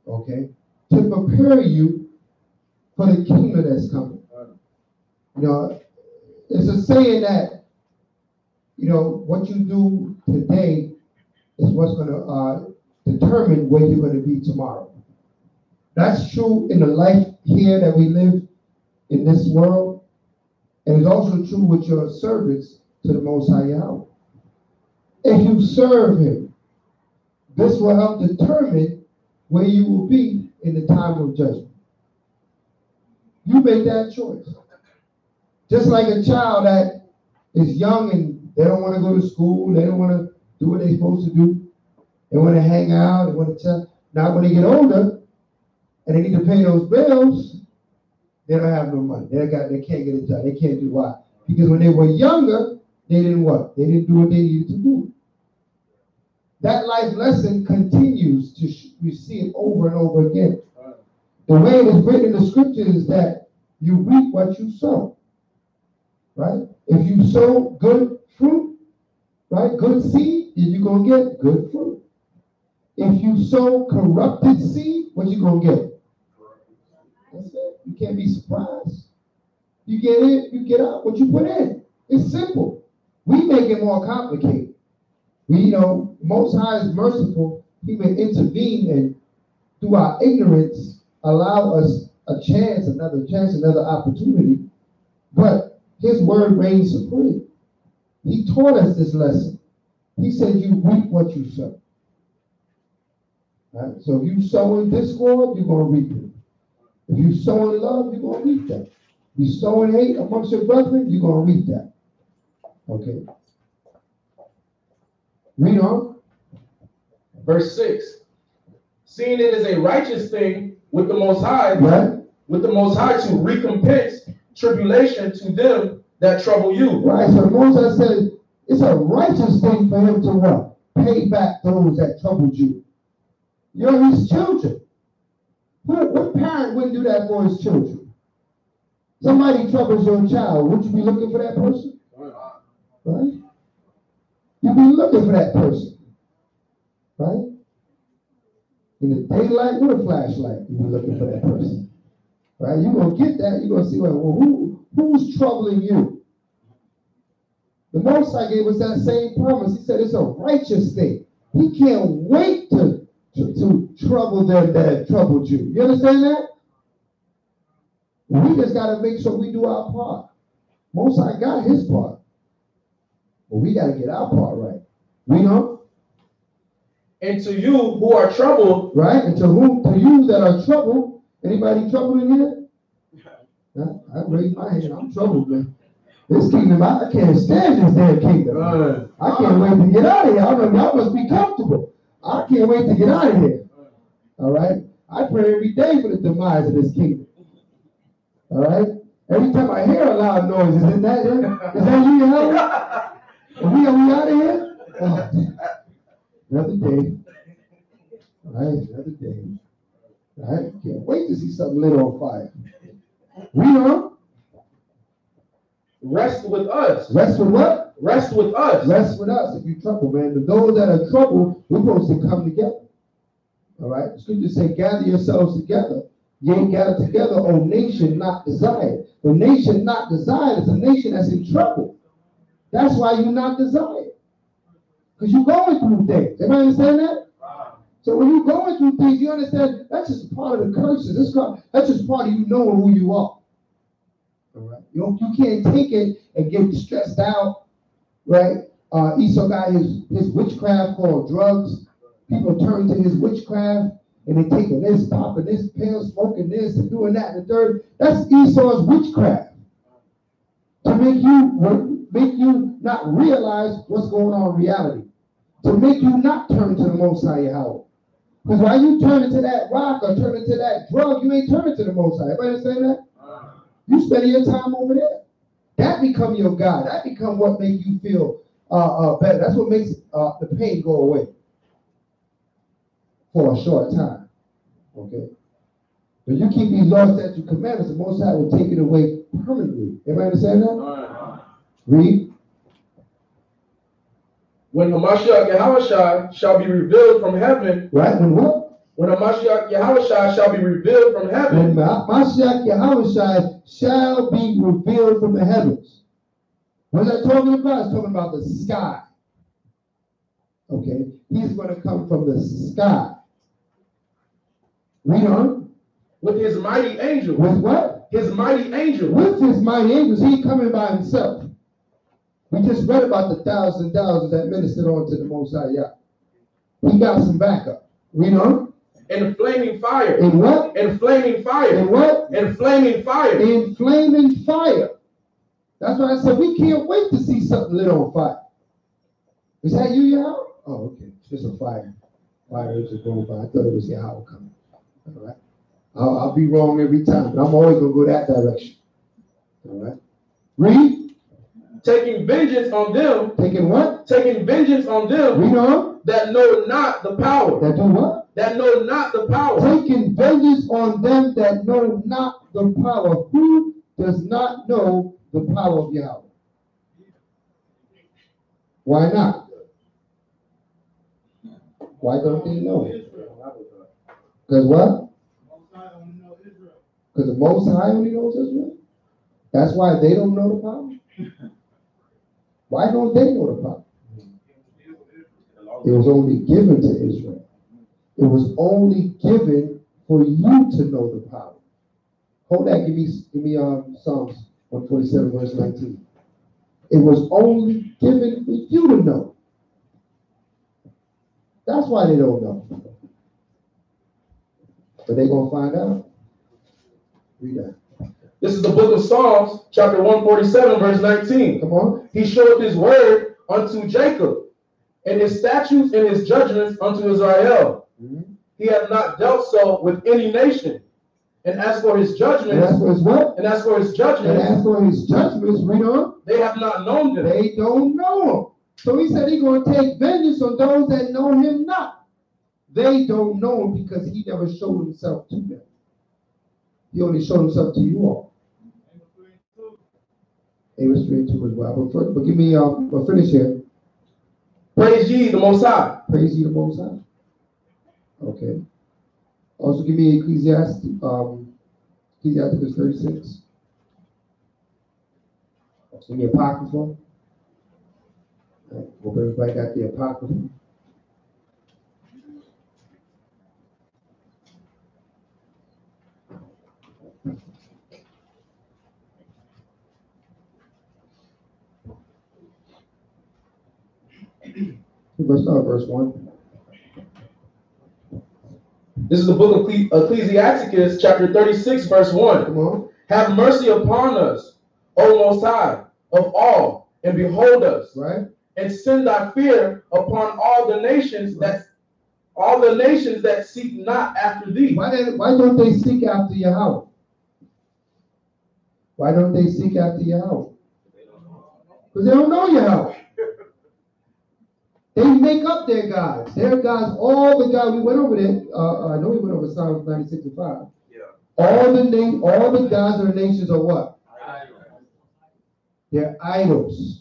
Okay? To prepare you for the kingdom that's coming. You know, it's a saying that, you know, what you do today is what's going to determine where you're going to be tomorrow. That's true in the life here that we live in this world, and it's also true with your service to the Most High Yahweh. If you serve Him, this will help determine where you will be in the time of judgment. You make that choice. Just like a child that is young and they don't want to go to school, they don't want to do what they're supposed to do. They want to hang out, they want to tell. Now when they get older and they need to pay those bills, they don't have no money. They can't get a job. They can't do why? Because when they were younger, they didn't what? They didn't do what they needed to do. That life lesson continues to we see it over and over again. The way it is written in the scripture is that you reap what you sow. Right? If you sow good fruit, right, good seed, then you're going to get good fruit. If you sow corrupted seed, what you going to get? That's it. You can't be surprised. You get in, you get out what you put in. It's simple. We make it more complicated. We, you know, Most High is merciful. He may intervene and through our ignorance allow us a chance, another opportunity. But His word reigns supreme. He taught us this lesson. He said you reap what you sow. Right? So if you sow in discord, you're going to reap it. If you sow in love, you're going to reap that. If you sow in hate amongst your brethren, you're going to reap that. Okay. Read on. Verse 6. Seeing it is a righteous thing with the Most High, Right. with the Most High to recompense tribulation to them that trouble you. Right. So Moses said it's a righteous thing for him to what? Pay back those that troubled you. You're his children. What parent wouldn't do that for his children? Somebody troubles your child, would you be looking for that person? Right? You'd be looking for that person. Right? In the daylight with a flashlight, you'd be looking for that person. Right? You're going to get that. You're going to see, well, who's troubling you? The Most High gave us that same promise. He said it's a righteous thing. He can't wait to trouble them that troubled you. You understand that? We just got to make sure we do our part. Most High got His part. But we got to get our part right. We know? And to you who are troubled. Right? And to you that are troubled. Anybody troubled in here? I raise my hand. I'm troubled, man. This kingdom, I can't stand this damn kingdom. I can't wait to get out of here. I mean, y'all must be comfortable. I can't wait to get out of here. All right? I pray every day for the demise of this kingdom. All right? Every time I hear a loud noise, is that you, Yahweh? Are we out of here? Oh, another day. All right, another day. All right? Can't wait to see something lit on fire. We are. Rest with us. Rest with what? Rest with us. Rest with us if you're troubled, man. But those that are troubled, we're supposed to come together. All right? The scriptures say, gather yourselves together. Ye gather together, O nation not desired. The nation not desired is a nation that's in trouble. That's why you're not desired. Because you're going through things. Everybody understand that? So when you're going through things, you understand that's just part of the curses. That's just part of you knowing who you are. All right? You can't take it and get stressed out, right? Esau got his witchcraft called drugs. People turn to his witchcraft and they taking this, popping this pill, smoking this, and doing that and the third. That's Esau's witchcraft to make you not realize what's going on in reality, to make you not turn to the Most High Yahweh. Because while you turn into that rock or turn into that drug, you ain't turning to the Most High. Everybody understand that? You spend your time over there. That become your God. That become what makes you feel better. That's what makes the pain go away for a short time. Okay? But you keep these laws, statutes, commandments, the Most High will take it away permanently. Everybody understand that? Read. When Hamashiach Yahushua shall be revealed from heaven. Right? When what? When Hamashiach Yahushua shall be revealed from heaven. When Hamashiach Yahushua shall be revealed from the heavens. What is that talking about? It's talking about the sky. Okay? He's going to come from the sky. Read on. With his mighty angels. With what? His mighty angels. With his mighty angels. He ain't coming by himself. We just read about the thousands and thousands that ministered on to the Most High Yah. He got some backup. Read on. In flaming fire. In what? In flaming fire. In what? In flaming fire. In flaming fire. That's why I said we can't wait to see something lit on fire. Is that you, Yahweh? Oh, okay. It's just a fire. Fire is just going by. I thought it was Yahweh coming. All right. I'll be wrong every time, but I'm always going to go that direction. All right. Read. Taking vengeance on them. Taking what? Taking vengeance on them. Read on. That know not the power. That do what? That know not the power. Taking vengeance on them that know not the power. Who does not know the power of Yahweh? Why not? Why don't they know? Because what? Because the Most High only knows Israel? That's why they don't know the power? Why don't they know the power? It was only given to Israel. It was only given for you to know the power. Hold that. Give me Psalms 147 verse 19. It was only given for you to know. That's why they don't know. But they're going to find out. Read that. This is the book of Psalms, chapter 147, verse 19. Come on. He showed his word unto Jacob, and his statutes and his judgments unto Israel. Mm-hmm. He hath not dealt so with any nation. And as for his judgments, and as for his what? And as for his judgments, and as for his judgments, read on. They have not known them. They don't know him. So he said he's going to take vengeance on those that know him not. They don't know him because he never showed himself to them. He only showed himself to you all. Amos 3 and 2 as well. But give me a finish here. Praise ye the Most High. Praise ye the Most High. Okay. Also give me Ecclesiastes 36. Give me Apocrypha. All right. Hope everybody got the Apocrypha. Let's start verse 1. This is the book of Ecclesiasticus, chapter 36, verse 1. Come on. Have mercy upon us, O Most High, of all, and behold us. Right. And send thy fear upon all the nations that seek not after thee. Why don't they seek after Yahweh? Why don't they seek after Yahweh? Because they don't know Yahweh. They make up their gods. Their gods, all the gods. We went over there. I know we went over Psalms 96 and 5. Yeah. All the gods of the nations are what? They're idols.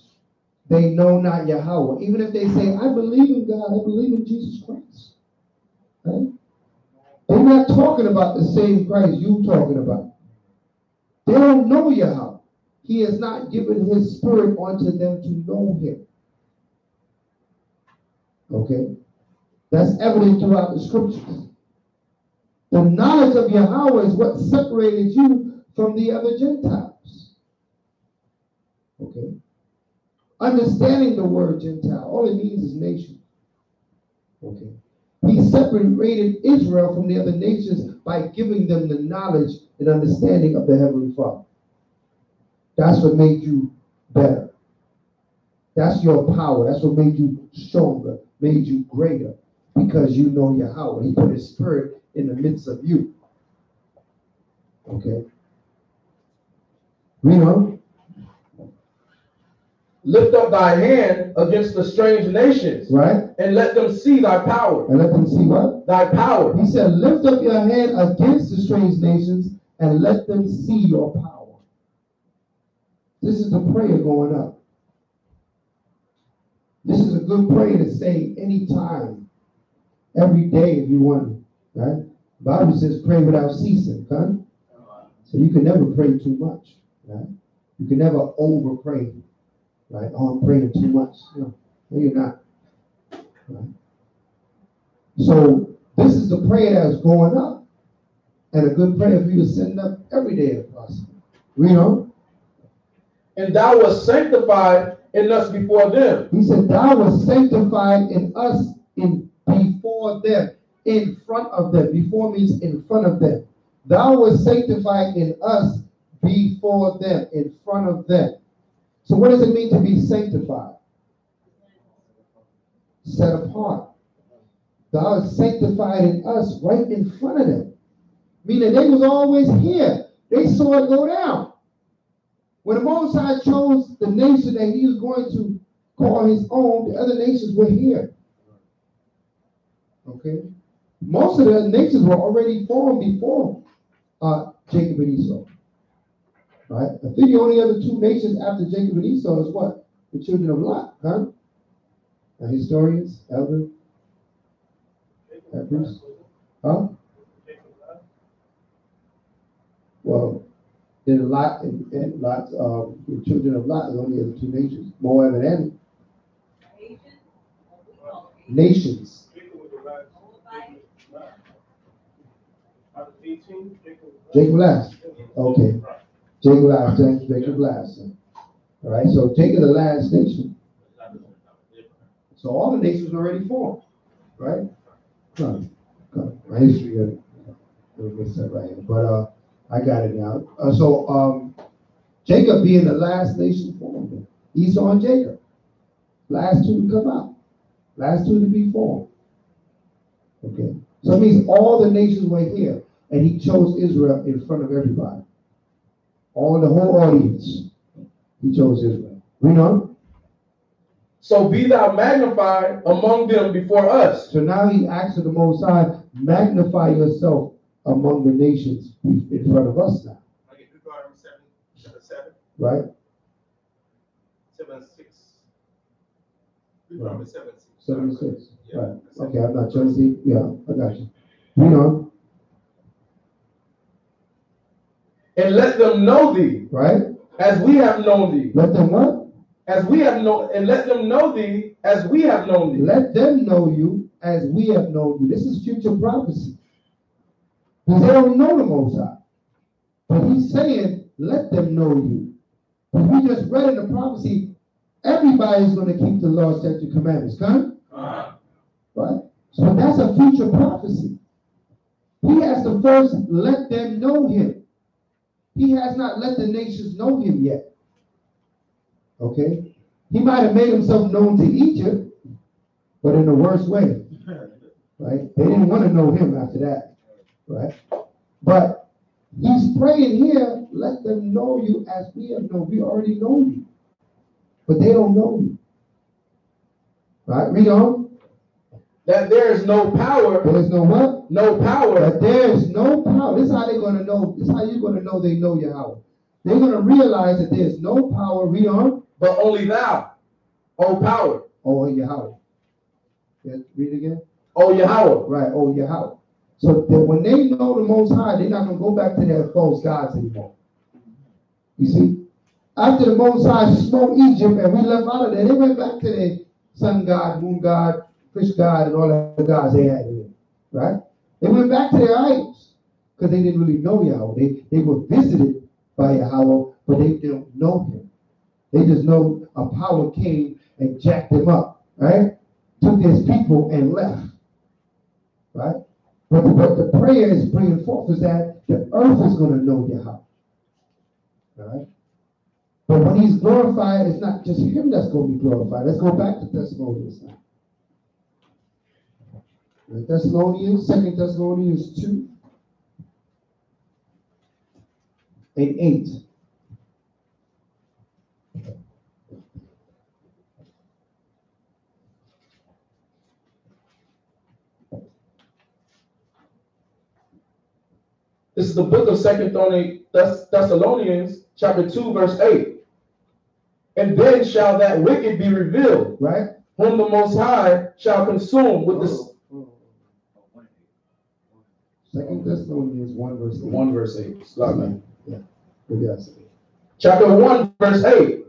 They know not Yahweh. Even if they say, I believe in God, I believe in Jesus Christ. Right? They're not talking about the same Christ you're talking about. They don't know Yahweh. He has not given his spirit unto them to know him. Okay? That's evident throughout the scriptures. The knowledge of Yahweh is what separated you from the other Gentiles. Okay? Understanding the word Gentile, all it means is nation. Okay? He separated Israel from the other nations by giving them the knowledge and understanding of the Heavenly Father. That's what made you better. That's your power. That's what made you stronger, made you greater, because you know Yahweh. He put his spirit in the midst of you. Okay? Read on. Lift up thy hand against the strange nations, Right? and let them see thy power. And let them see what? Thy power. He said, lift up your hand against the strange nations and let them see your power. This is the prayer going up. This is a good prayer to say anytime, every day if you want, right? The Bible says pray without ceasing, okay? So you can never pray too much, right? You can never over pray, right? Oh, I'm praying too much. No, you're not. Right? So this is the prayer that's going up, and a good prayer for you to send up every day if possible. Read on. And thou wast sanctified in us before them. He said, thou was sanctified in us in before them, in front of them. Before means in front of them. Thou was sanctified in us before them, in front of them. So what does it mean to be sanctified? Set apart. Thou was sanctified in us right in front of them. Meaning they was always here. They saw it go down. When the Most High chose the nation that he was going to call his own, the other nations were here. Okay? Most of the nations were already formed before Jacob and Esau. Right? I think the only other two nations after Jacob and Esau is what? The children of Lot, huh? Historians, elders, Hebrews, huh? Well, then Lot and Lot's the children of Lot is only the two nations, Moab and Ammon. Nations. Jacob last. Okay. Jacob last. Jacob last. All right. So Jacob the last nation. So all the nations were already formed, right? Come. My history of mix that right here, but I got it now. So Jacob being the last nation formed, Esau and Jacob, last two to come out, last two to be formed. Okay, so it means all the nations were here, and he chose Israel in front of everybody, all the whole audience. He chose Israel. Read on. So be thou magnified among them before us. So now he asks the Most High, magnify yourself among the nations in front of us now. Okay, Deuteronomy 7. Right? 7:6. Deuteronomy 7:6. 7:6. Yeah. Right. Okay, I'm not trying to see. Yeah, I got you. Read on. And let them know thee. Right? As we have known thee. Let them what? As we have known, and let them know thee as we have known thee. Let them know you as we have known you. This is future prophecy. Because they don't know the Most High. But he's saying, let them know you. Because we just read in the prophecy, everybody's going to keep the law, statute, commandments. Come? Right? So that's a future prophecy. He has to first let them know him. He has not let the nations know him yet. Okay? He might have made himself known to Egypt, but in the worst way. Right? They didn't want to know him after that. Right? But he's praying here, let them know you as we have known. We already know you. But they don't know you. Right? Read on. That there is no power. There is no what? No power. That there is no power. This is how they're going to know. This is how you're going to know they know Yahweh. They're going to realize that there's no power. Read on. But only thou, O power. Oh, Yahweh. Yeah, read again. O Yahweh. Right, oh Yahweh. So that when they know the Most High, they're not going to go back to their false gods anymore. You see? After the Most High smote Egypt and we left out of there, they went back to their sun god, moon god, fish god, and all the gods they had in it. Right? They went back to their idols because they didn't really know Yahweh. They were visited by Yahweh, but they didn't know him. They just know a power came and jacked them up, right? Took his people and left. right? But the prayer is bringing forth is that the earth is going to know Yahweh, right? But when he's glorified, it's not just him that's going to be glorified. Let's go back to Thessalonians now. Thessalonians, 2 Thessalonians 2 and 8. This is the book of 2 Thessalonians, chapter 2, verse 8. And then shall that wicked be revealed, Right? whom the Most High shall consume with the... 2 Thessalonians 1 verse 8. 1 verse 8. Start me. Yeah. Yes. Chapter 1, verse 8.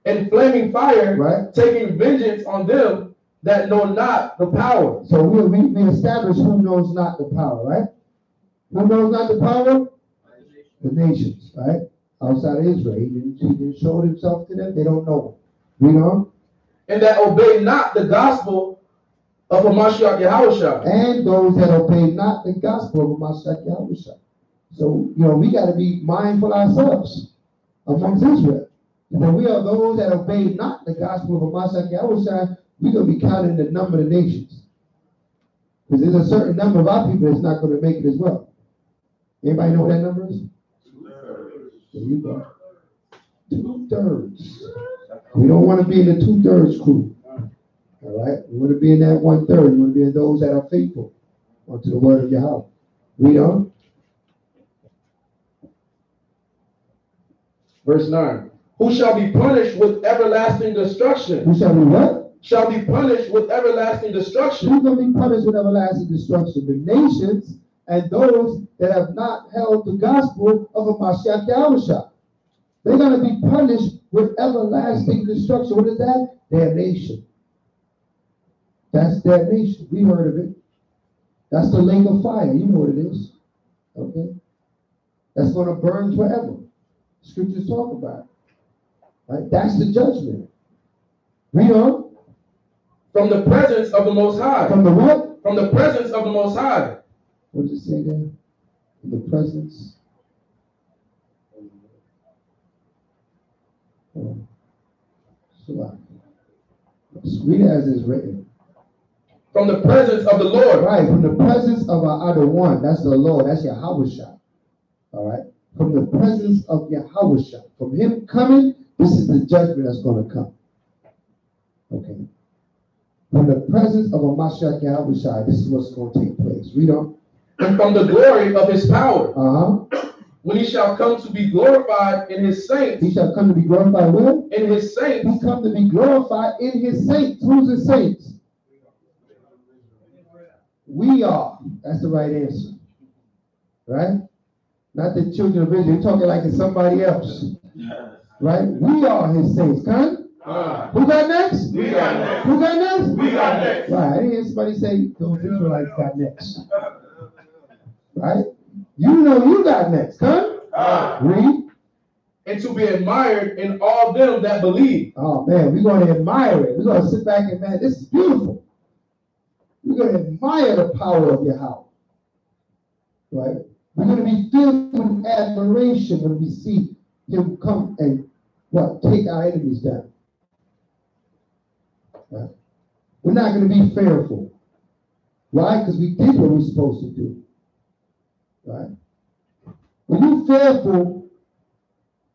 And flaming fire, Right? taking vengeance on them that know not the power. So we establish who knows not the power, right? Who knows not the power? The nations, right? Outside of Israel. He didn't show himself to them. They don't know him. Read on. And that obey not the gospel of Hamashiach Yahushua. And those that obey not the gospel of Mashiach Yahushua. So, we got to be mindful ourselves amongst Israel. When we are those that obey not the gospel of Mashiach Yahushua, we're going to be counted in the number of the nations. Because there's a certain number of our people that's not going to make it as well. Anybody know what that number is? 2/3. There you go. 2/3. We don't want to be in the 2/3 crew. All right? We want to be in that 1/3. We want to be in those that are faithful unto the word of Yahweh. Read on. Verse 9. Who shall be punished with everlasting destruction? Who shall be what? Shall be punished with everlasting destruction. Who's going to be punished with everlasting destruction? The nations and those that have not held the gospel of a Mashiach Yahushua. They're going to be punished with everlasting destruction. What is that? Their nation. That's their nation. We heard of it. That's the lake of fire. You know what it is. Okay? That's going to burn forever. Scriptures talk about it. Right? That's the judgment. Read on. From the presence of the Most High. From the what? From the presence of the Most High. What does it say there? In the presence. Read it as it's written. From the presence of the Lord. Right, from the presence of our other one. That's the Lord. That's Yahushua. All right. From the presence of Yahushua. From him coming, this is the judgment that's going to come. Okay. From the presence of a Mashiach Yahushua, this is what's going to take place. Read on. And from the glory of his power. Uh-huh. When he shall come to be glorified in his saints. He shall come to be glorified where? In his saints. He come to be glorified in his saints. Who's his saints? We are. That's the right answer. Right? Not the children of Israel. You're talking like it's somebody else. Right? We are his saints. Come? Who got next? We got next. Who got next? We got next. Right. I didn't hear somebody say those Israelites got next. Right? You know you got next. Come? Read. And to be admired in all them that believe. Oh man, we're going to admire it. We're going to sit back and, man, this is beautiful. We're going to admire the power of Yahweh. Right? We're going to be filled with admiration when we see him come and take our enemies down. Right? We're not going to be fearful. Why? Because we did what we're supposed to do. Right? When you're fearful,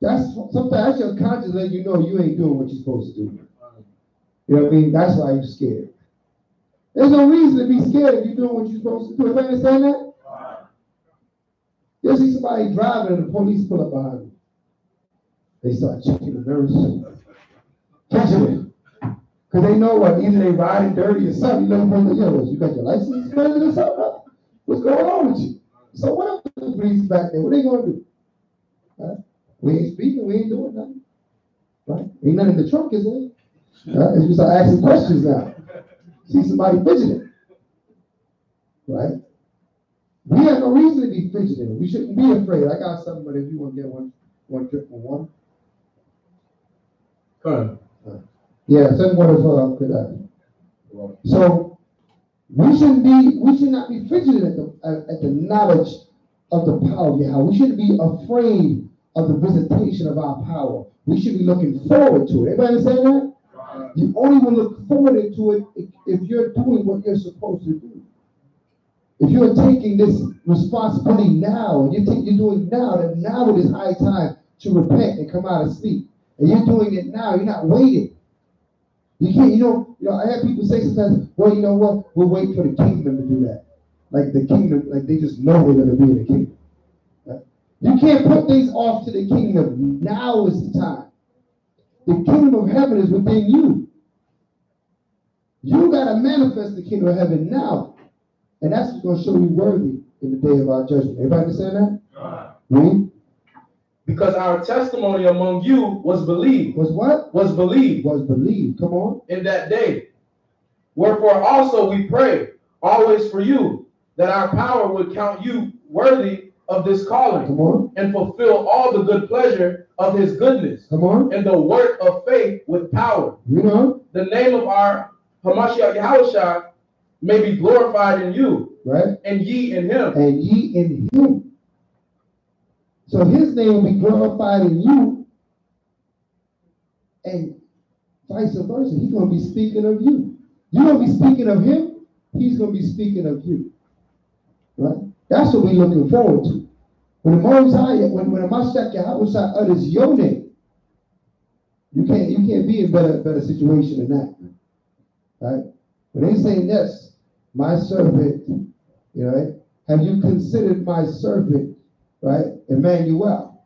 sometimes your conscience letting you know you ain't doing what you're supposed to do. You know what I mean? That's why you're scared. There's no reason to be scared if you're doing what you're supposed to do. Everybody understand that? You'll see somebody driving and the police pull up behind them. They start checking the nerves. Catching it. Because they know what, either they riding dirty or something. You got your license suspended or something? What's going on with you? So what if the police back there? What are they going to do? Right? We ain't speaking. We ain't doing nothing. Right? Ain't nothing in the trunk, is there? Right? And you start asking questions now. See somebody fidgeting. Right? We have no reason to be fidgeting. We shouldn't be afraid. I got something, but if you want to get one trip for one. Come. Yeah, send one of could I? So We should not be fidgeted at the knowledge of the power of Yahweh. We shouldn't be afraid of the visitation of our power. We should be looking forward to it. Everybody understand that? You only will look forward to it if you're doing what you're supposed to do. If you're taking this responsibility now, and you're doing now, that now it is high time to repent and come out of sleep. And you're doing it now, you're not waiting. You can't, I have people say sometimes, well, you know what, we'll wait for the kingdom to do that. Like the kingdom, like they just know they're going to be in the kingdom. Right? You can't put things off to the kingdom. Now is the time. The kingdom of heaven is within you. You got to manifest the kingdom of heaven now. And that's what's going to show you worthy in the day of our judgment. Everybody understand that? Read. Because our testimony among you was believed. Was what? Was believed. Was believed. Come on. In that day. Wherefore also we pray always for you, that our power would count you worthy of this calling. Come on. And fulfill all the good pleasure of his goodness. Come on. And the work of faith with power. You know. The name of our Hamashiach Yahushua may be glorified in you. Right. And ye in him. And ye in him. So his name will be glorified in you. And vice versa. He's going to be speaking of you. You're going to be speaking of him. He's going to be speaking of you. Right? That's what we're looking forward to. When the Most High, when the Mashiach Yahushua utters your name, you can't be in better situation than that. Right? When they say, yes, my servant, right? Have you considered my servant, right? Emmanuel.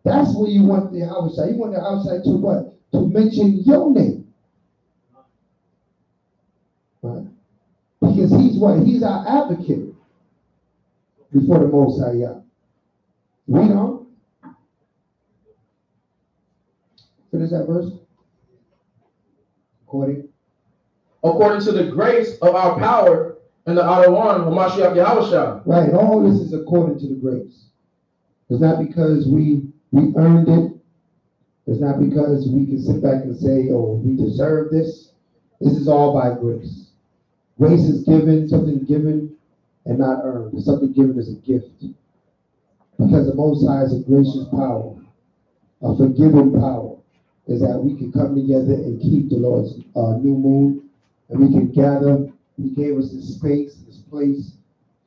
That's what you want the Yahushua. You want the Yahushua to what? To mention your name. Right? Because he's what? He's our advocate before the Most High. Read on. Finish that verse. According to the grace of our power and the outer one, Hamashiach Yahushua. Right, and all this is according to the grace. It's not because we earned it. It's not because we can sit back and say, oh, we deserve this. This is all by grace. Grace is given, something given and not earned. Something given as a gift. Because the Most High is a gracious power, a forgiving power, is that we can come together and keep the Lord's new moon, and we can gather. He gave us this space, this place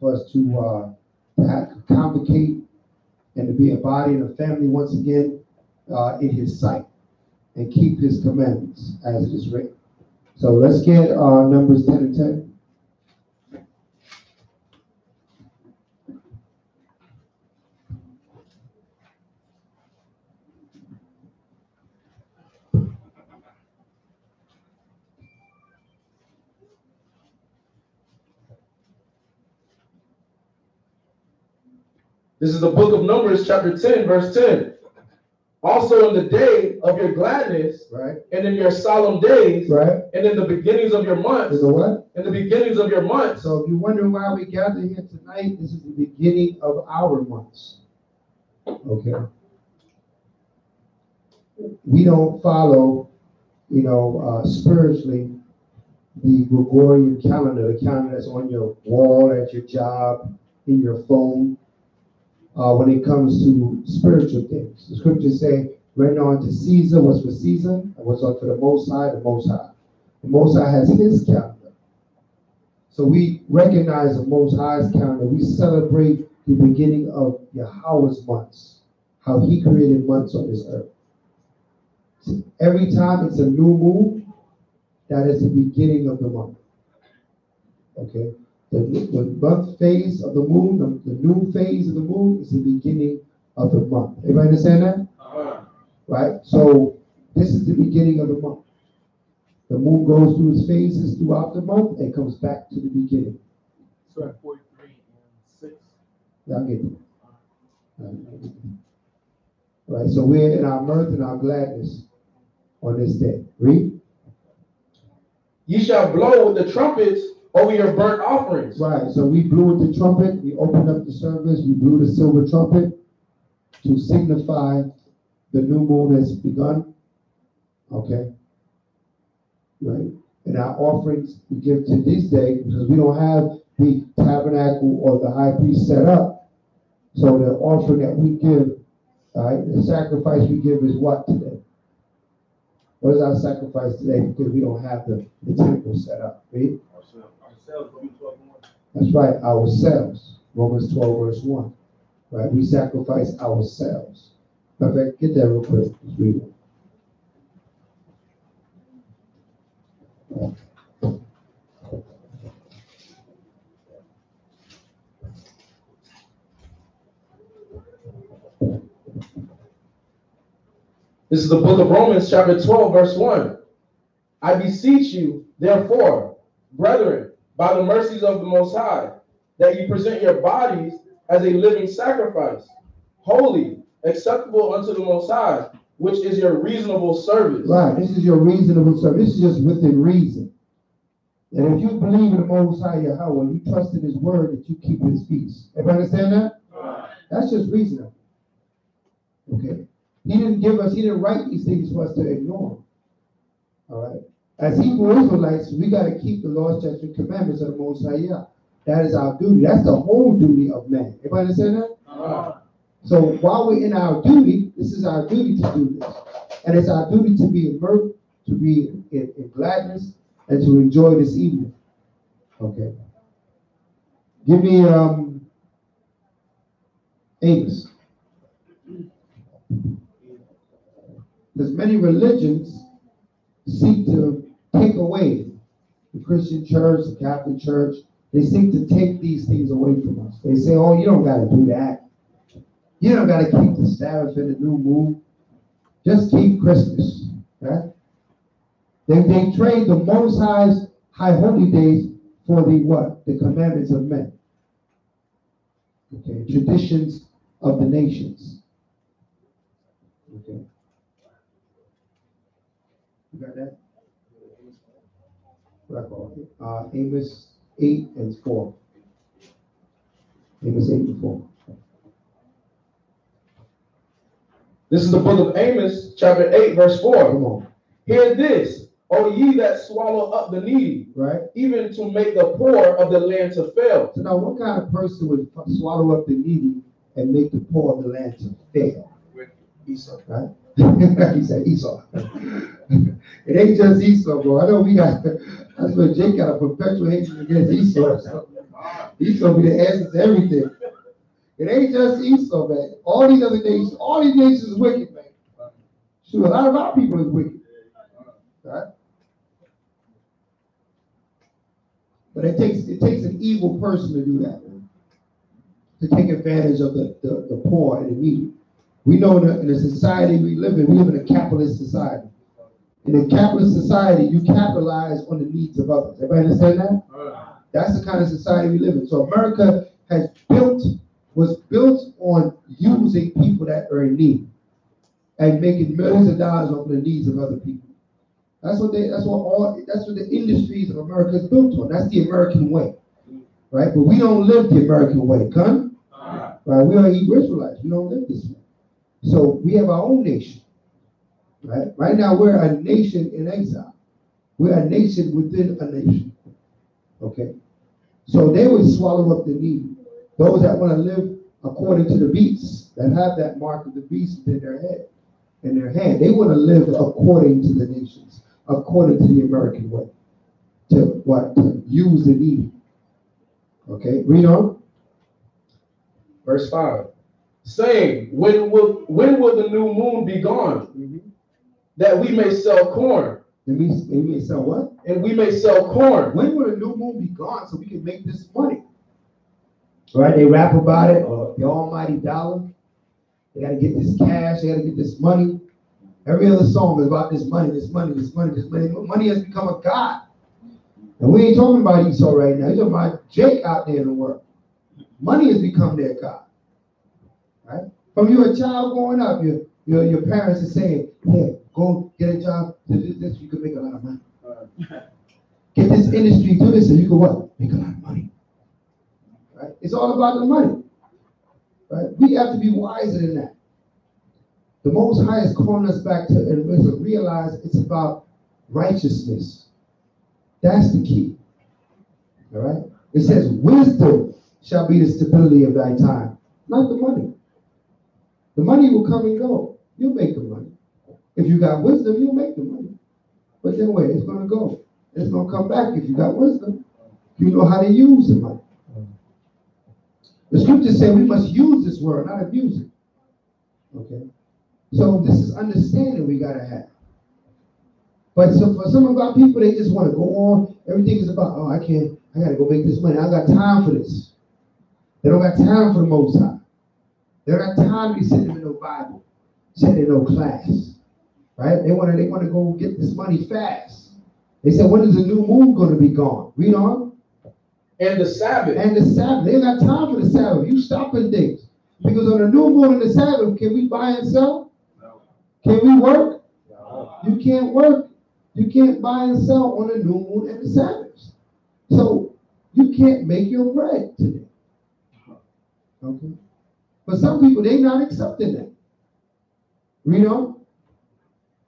for us to convocate and to be a body and a family once again in his sight and keep his commandments as it is written. So let's get Numbers 10 and 10. This is the book of Numbers, chapter 10, verse 10. Also in the day of your gladness, right, and in your solemn days, right, and in the beginnings of your months, in the what? In the beginnings of your months. So if you're wondering why we gather here tonight, this is the beginning of our months. Okay. We don't follow, spiritually, the Gregorian calendar, the calendar that's on your wall, at your job, in your phone. When it comes to spiritual things, the scriptures say, render unto Caesar what's for Caesar, and what's unto the Most High, the Most High. The Most High has his calendar. So we recognize the Most High's calendar. We celebrate the beginning of Yahweh's months, how he created months on this earth. So every time it's a new moon, that is the beginning of the month. Okay? The month phase of the moon, the new phase of the moon is the beginning of the month. Everybody understand that? Right? So this is the beginning of the month. The moon goes through its phases throughout the month and comes back to the beginning. So at 43 and 6. Y'all get it. Right? So we're in our mirth and our gladness on this day. Read. Ye shall blow with the trumpets over your burnt offerings. Right, so we blew with the trumpet, we opened up the service, we blew the silver trumpet to signify the new moon has begun. Okay. Right. And our offerings we give to this day because we don't have the tabernacle or the high priest set up. So the offering that we give, all right, the sacrifice we give is what today? What is our sacrifice today? Because we don't have the temple set up, right? That's right, ourselves. Romans 12, verse 1. Right? We sacrifice ourselves. Matter of fact, get that real quick. Let's read it. This is the book of Romans, chapter 12, verse 1. I beseech you, therefore, brethren, by the mercies of the Most High, that you present your bodies as a living sacrifice, holy, acceptable unto the Most High, which is your reasonable service. Right, this is your reasonable service. This is just within reason. And if you believe in the Most High Yahweh, you trust in His word, that you keep His peace. Everybody understand that? That's just reasonable. Okay? He didn't write these things for us to ignore them. All right? As Hebrew Israelites, we got to keep the laws, statutes, and commandments of the Most High Yah. That is our duty. That's the whole duty of man. Everybody understand that? So while we're in our duty, this is our duty to do this. And it's our duty to be immersed, to be in gladness, and to enjoy this evening. Okay. Give me Amos. Because many religions seek to take away the Christian church, the Catholic church. They seek to take these things away from us. They say, oh, you don't got to do that. You don't got to keep the Sabbath and the new moon. Just keep Christmas. Right? They trade the Most High's high holy days for the what? The commandments of men. Okay, traditions of the nations. Okay. You got that? Amos 8 and 4. Amos 8 and 4. This is the book of Amos, chapter 8, verse 4. Come on. Hear this, O ye that swallow up the needy, Right? even to make the poor of the land to fail. So now what kind of person would swallow up the needy and make the poor of the land to fail? Esau. Right? He said Esau. It ain't just Esau, bro. I know we got, that's what Jake got a perpetual hatred against Esau. Esau be the answer to everything. It ain't just Esau, man. All these nations is wicked, man. Sure, a lot of our people is wicked. Right? But it takes an evil person to do that, man. To take advantage of the poor and the needy. We know in the society we live in a capitalist society. In a capitalist society, you capitalize on the needs of others. Everybody understand that? That's the kind of society we live in. So America was built on using people that are in need and making millions of dollars off the needs of other people. That's what the industries of America is built on. That's the American way. Right? But we don't live the American way, come? Right? We are Hebrew Israelites. We don't live this way. So we have our own nation. Right? Right now we're a nation in exile. We're a nation within a nation. Okay? So they would swallow up the needy. Those that want to live according to the beast, that have that mark of the beast in their head, in their hand, they want to live according to the nations, according to the American way. To what? To use the needy. Okay, read on. Verse 5. Saying, when will the new moon be gone? That we may sell corn. And we may sell what? And we may sell corn. When will the new moon be gone so we can make this money? Right? They rap about it, or the almighty dollar. They got to get this cash. They got to get this money. Every other song is about this money, this money, this money, this money. Money has become a god. And we ain't talking about Esau right now. We're talking about Jake out there in the world. Money has become their god. Right? From you a child growing up, your parents are saying, "Yeah, go get a job, do this, you can make a lot of money. Get this industry, do this, and you can what? Make a lot of money." Right? It's all about the money. Right? We have to be wiser than that. The Most High is calling us back to and realize it's about righteousness. That's the key. All right? It says, wisdom shall be the stability of thy time, not the money. The money will come and go. You'll make the money. If you got wisdom, you'll make the money. But then where? It's going to go. It's going to come back if you got wisdom. You know how to use the money. The scriptures say we must use this word, not abuse it. Okay? So this is understanding we got to have. But so for some of our people, they just want to go on. Everything is about, oh, I got to go make this money. I don't got time for this. They don't got time for the Most High. They don't got time to be sitting in no Bible, sitting in no class. Right? They want to go get this money fast. They said, when is the new moon going to be gone? Read on. And the Sabbath. And the Sabbath. They ain't got time for the Sabbath. You stopping things. Because on the new moon and the Sabbath, can we buy and sell? No. Can we work? No. You can't work. You can't buy and sell on the new moon and the Sabbath. So you can't make your bread today. Okay. But some people, they not accepting that. Read on.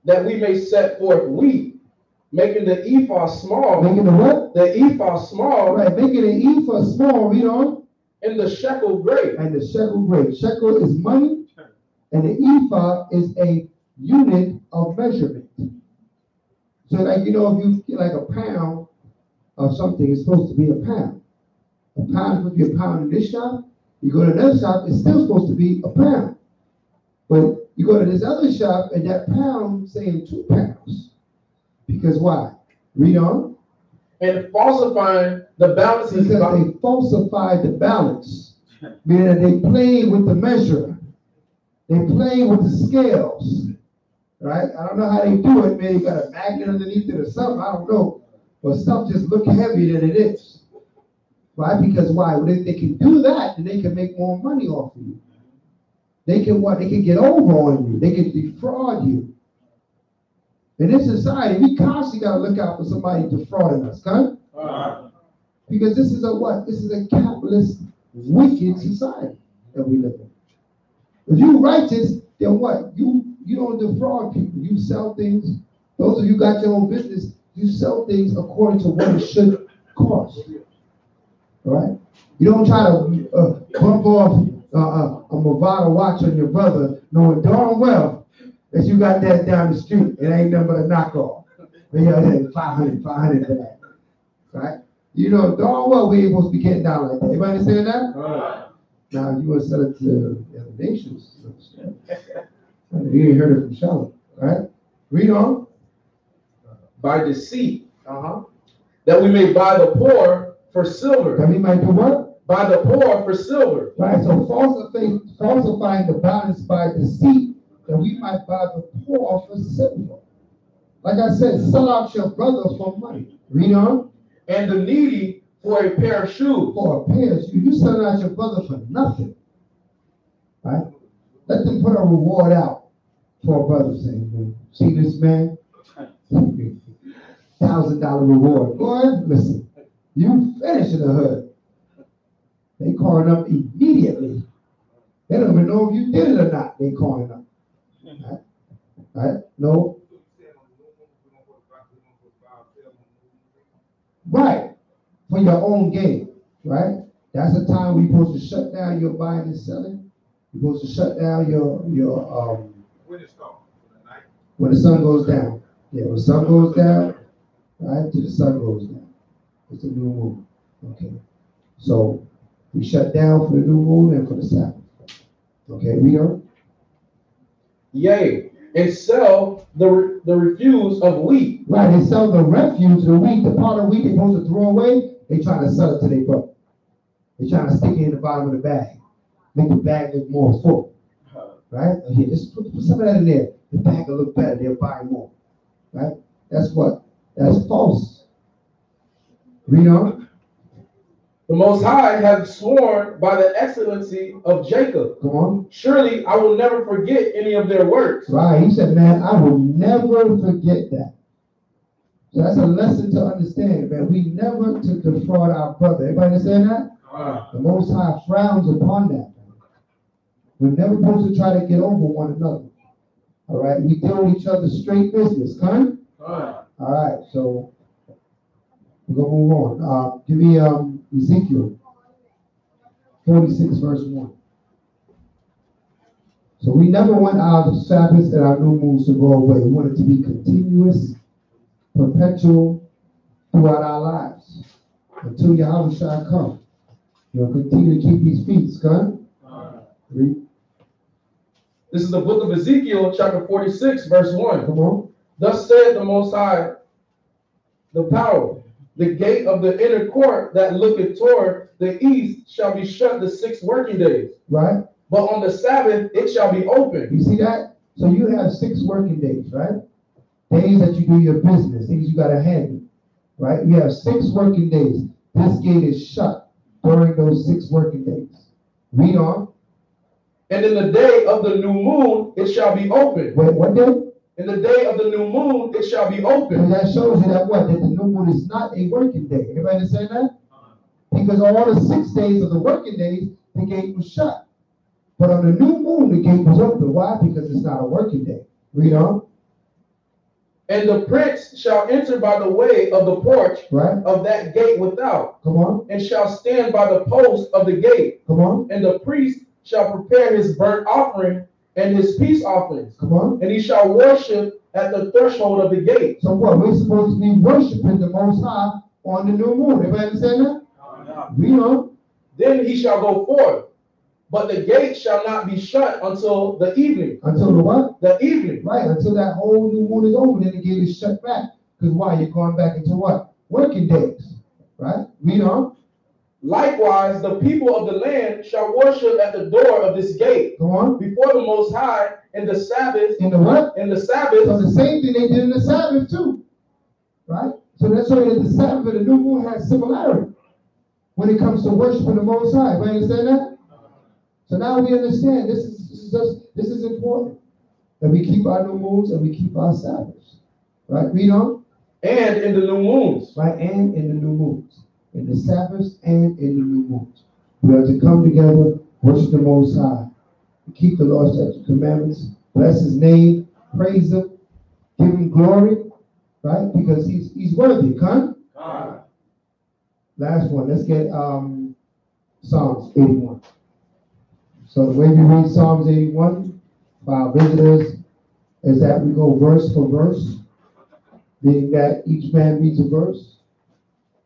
That we may set forth wheat, making the ephah small. Making the what? The ephah small. Right, making an ephah small, read on. And the shekel great. And the shekel great. Shekel is money, and the ephah is a unit of measurement. So like, if you get like a pound of something, it's supposed to be a pound. A pound is supposed to be a pound in this shop. You go to another shop, it's still supposed to be a pound. But you go to this other shop, and that pound saying 2 pounds. Because why? Read on. And falsifying the balances. Because they falsified the balance. Meaning that they played with the measure. They played with the scales. Right? I don't know how they do it. Maybe you got a magnet underneath it or something. I don't know. But stuff just look heavier than it is. Why? Because why? Well, if they can do that, then they can make more money off of you. They can what? They can get over on you. They can defraud you. In this society, we constantly got to look out for somebody defrauding us, huh? Because this is a what? This is a capitalist, wicked society that we live in. If you're righteous, then what? You don't defraud people. You sell things. Those of you got your own business, you sell things according to what it should cost. All right? You don't try to bump off a Movado watch on your brother, knowing darn well that you got that down the street. It ain't nothing but a knockoff. You know, 500 for that. Right? You know darn well we ain't supposed to be getting down like that. Everybody understand that? Now, you want to sell it to the other nations. You ain't heard it from Charlotte, right? Read on. By deceit. That we may buy the poor for silver. That we might do what? By the poor for silver. Right, so falsifying the balance by deceit, that we might buy the poor for silver. Like I said, sell out your brother for money. Read on. And the needy for a pair of shoes. For a pair of shoes. You selling out your brother for nothing. Right? Let them put a reward out for a brother saying, see this man? $1,000 reward. Boy, listen, you finish in the hood. They calling up immediately. They don't even know if you did it or not. They calling up. Right? No. Right. For your own gain. Right? That's the time we're supposed to shut down your buying and selling. You're supposed to shut down your When it's gone, for the night. when the sun goes down. Yeah, when the sun goes down, right, till the sun goes down. It's a new moon. Okay. So we shut down for the new moon and for the Sabbath. Okay, read on. Yea, and sell the refuse of wheat. Right, they sell the refuse of the wheat, the part of wheat they're supposed to throw away, they try to sell it to their brother. They trying to stick it in the bottom of the bag. Make the bag look more full. Right? Here, just put some of that in there. The bag will look better. They'll buy more. Right? That's what? That's false. Read on. The Most High hath sworn by the excellency of Jacob. Come on. Surely I will never forget any of their works. Right. He said, man, I will never forget that. So that's a lesson to understand, man. We never to defraud our brother. Everybody understand that? The Most High frowns upon that. We're never supposed to try to get over one another. All right? We deal with each other straight business, huh? All right. So We're gonna move on. Give me Ezekiel 46 verse 1. So we never want our Sabbaths and our new moons to go away. We want it to be continuous, perpetual throughout our lives until Yahweh shall come. You'll continue to keep these feasts, son. Read. This is the book of Ezekiel, chapter 46, verse 1. Come on. Thus said the Most High, the power, the gate of the inner court that looketh toward the east shall be shut the 6 working days. Right? But on the Sabbath it shall be open. You see that? So you have 6 working days, right? Days that you do your business, things you got to handle, right? You have 6 working days. This gate is shut during those 6 working days. Read on. And in the day of the new moon it shall be open. Wait, what day? In the day of the new moon it shall be And open. that shows you that what? That the new moon is not a working day. Everybody understand that? Because on all the 6 days of the working days, the gate was shut. But on the new moon, the gate was open. Why? Because it's not a working day. Read on. And the prince shall enter by the way of the porch Right? of that gate without, Come on. and shall stand by the post of the gate. Come on. And the priest shall prepare his burnt offering and his peace offerings. Come on. And he shall worship at the threshold of the gate. So what? We're supposed to be worshiping the Most High on the new moon. Everybody understand that? Read on. Then he shall go forth. But the gate shall not be shut until the evening. Until the what? The evening. Right. Until that whole new moon is over, then the gate is shut back. Because why? You're going back into what? Working days. Right? Read on. Likewise, the people of the land shall worship at the door of this gate Go on. before the Most High in the Sabbath. In the what? In the So Sabbath, the same thing they did in the Sabbath too. Right? So that's why that the Sabbath and the new moon has similarity when it comes to worshiping the Most High. You understand that? So now we understand this is important. That we keep our new moons and we keep our Sabbaths. Right? Read on. and in the new moons. Right? And in the new moons. In the Sabbaths and in the new moons. We are to come together, worship the Most High, keep the Lord's statutes and commandments, bless his name, praise him, give him glory, right? Because he's worthy, con? Last one, let's get Psalms 81. So the way we read Psalms 81 by our visitors is that we go verse for verse, meaning that each man reads a verse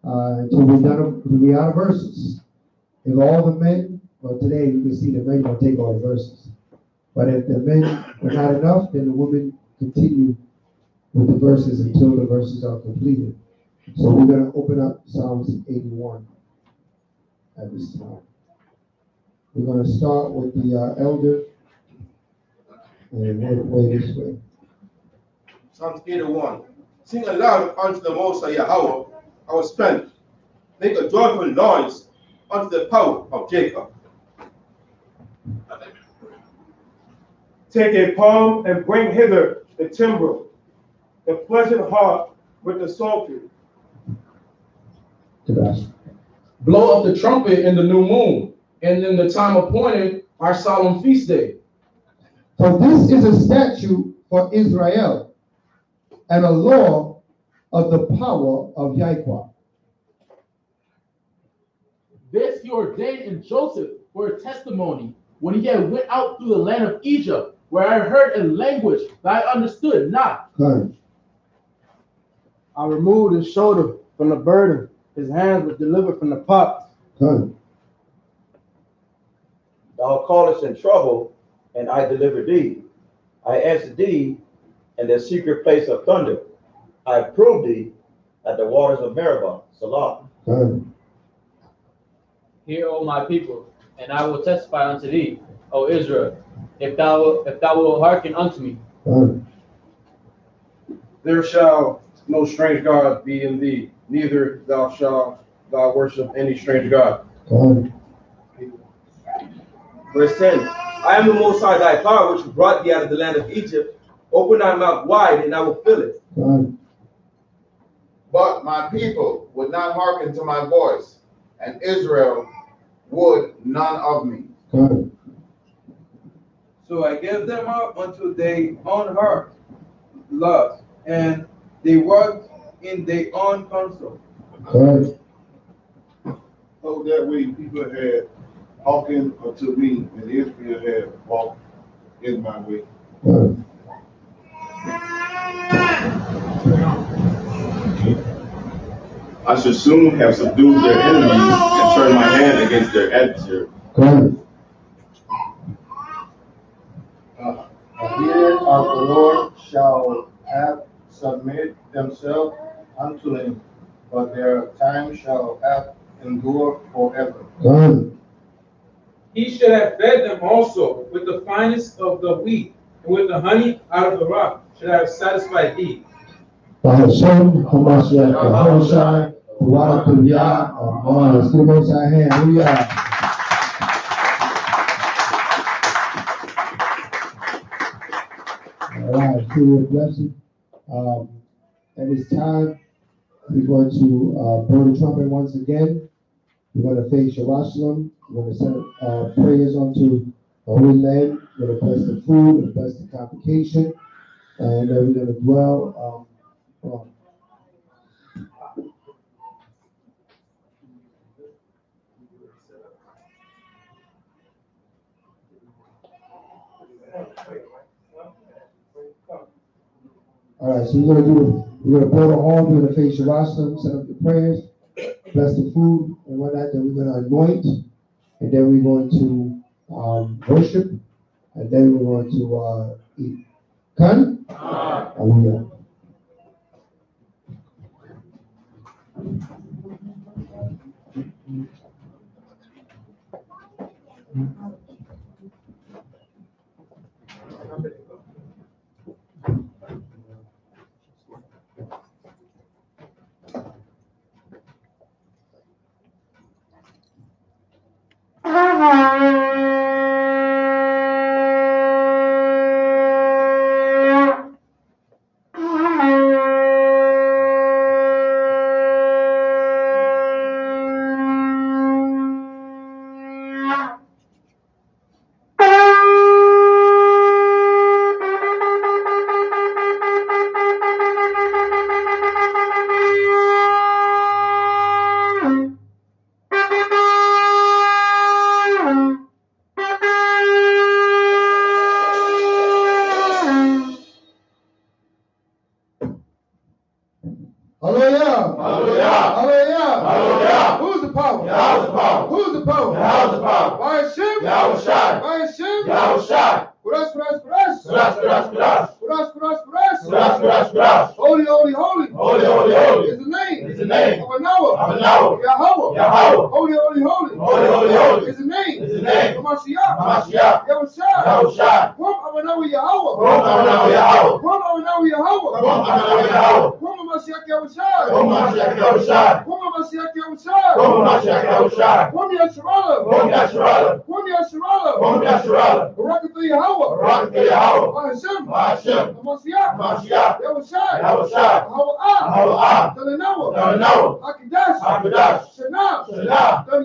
until we're out of verses. If all the men, well today we can see the men will take all the verses. But if the men are not enough, then the women continue with the verses until the verses are completed. So we're going to open up Psalms 81 at this time. We're going to start with the elder and work way this way. Psalms 81. Sing aloud unto the Most High Yahweh, our strength. Make a joyful noise unto the power of Jacob. Take a palm and bring hither the timbrel, the pleasant harp with the psaltery. Blow up the trumpet in the new moon, and in the time appointed, our solemn feast day. For this is a statute for Israel and a law of the power of Yahweh. This he ordained in Joseph for a testimony when he had went out through the land of Egypt, where I heard a language that I understood not. Good. I removed his shoulder from the burden. His hands were delivered from the pot. Good. Thou callest in trouble, and I deliver thee. I answered thee in the secret place of thunder. I proved thee at the waters of Meribah. Salah. Good. Hear, O my people, and I will testify unto thee, O Israel, if thou wilt hearken unto me. Good. There shall no strange God be in thee, neither shalt thou worship any strange God. Good. Verse 10. I am the Most High thy power, which brought thee out of the land of Egypt. Open thy mouth wide, and I will fill it. Good. But my people would not hearken to my voice, and Israel would none of me. Good. So I gave them up unto their own heart lust, and they walked in their own counsel. Good. So that way people had hearkened unto me, and Israel had walked in my way. Good. I should soon have subdued their enemies and turned my hand against their adversaries. Good. The ear of the Lord shall have submit themselves unto him, but their time shall have endure forever. Good. He should have fed them also with the finest of the wheat, and with the honey out of the rock should have satisfied thee. Hashem, Hamashiach, Yahushua, Barakatuh, Amen. Let's give the Most High hand. Hallelujah. All right, truly a blessing. At this time, we're going to blow the trumpet once again. We're going to face Jerusalem. We're going to send prayers onto the Holy Land. We're going to bless the food, we're going to bless the convocation, and then we're going to dwell. All right, so we're gonna blow the horn, we're gonna face Jerusalem, set up the prayers, bless the food and whatnot, then we're gonna anoint, and then we're going to worship, and then we're going to eat. Come? Hallelujah. Hallelujah. Hallelujah. Hallelujah. Hallelujah. Who's the power? Yahweh's the power. Who's the power? Yahweh's the power. By Hashem. Yahweh Shai. By Hashem. Yahweh Shai. Kuras, kuras, kuras. Kuras, kuras, kuras. Kuras, kuras, kuras. Kuras, kuras, kuras. Holy, holy, holy. Holy, holy, holy. Is the name. Is the name. Of Noah. Of Noah. Yahweh. Yahweh. Holy, holy, holy. Holy, holy, holy. Is the name. Is the name. Of Mashiach. Mashiach. Yahweh Shai. Yahweh Shai. Kwam of Noah Yahweh. Kwam of Noah Yahweh. Kwam of Noah Yahweh. Kwam of Noah Yahweh. Kwam of Mashiach Yahweh Shai. Kwam of Mashiach Yahweh Shai. Kwam of Mashiach Yahweh Shai. Kwam of Mashiach Yahweh Shai. Kwam Yasharala. Kwam Yasharala. Kwam Yasharala. Kwam Yasharala. Barakatuh Yahweh. Barakatuh Yahweh. By Hashem. By Hashem. Mashiach. Mashiach. Yahweh Shai. Yahweh Shai. Yahweh Ah. Yahweh Ah. Telenoah. Telenoah. Hakadosh. Hakadosh. Shana. Shana. Dam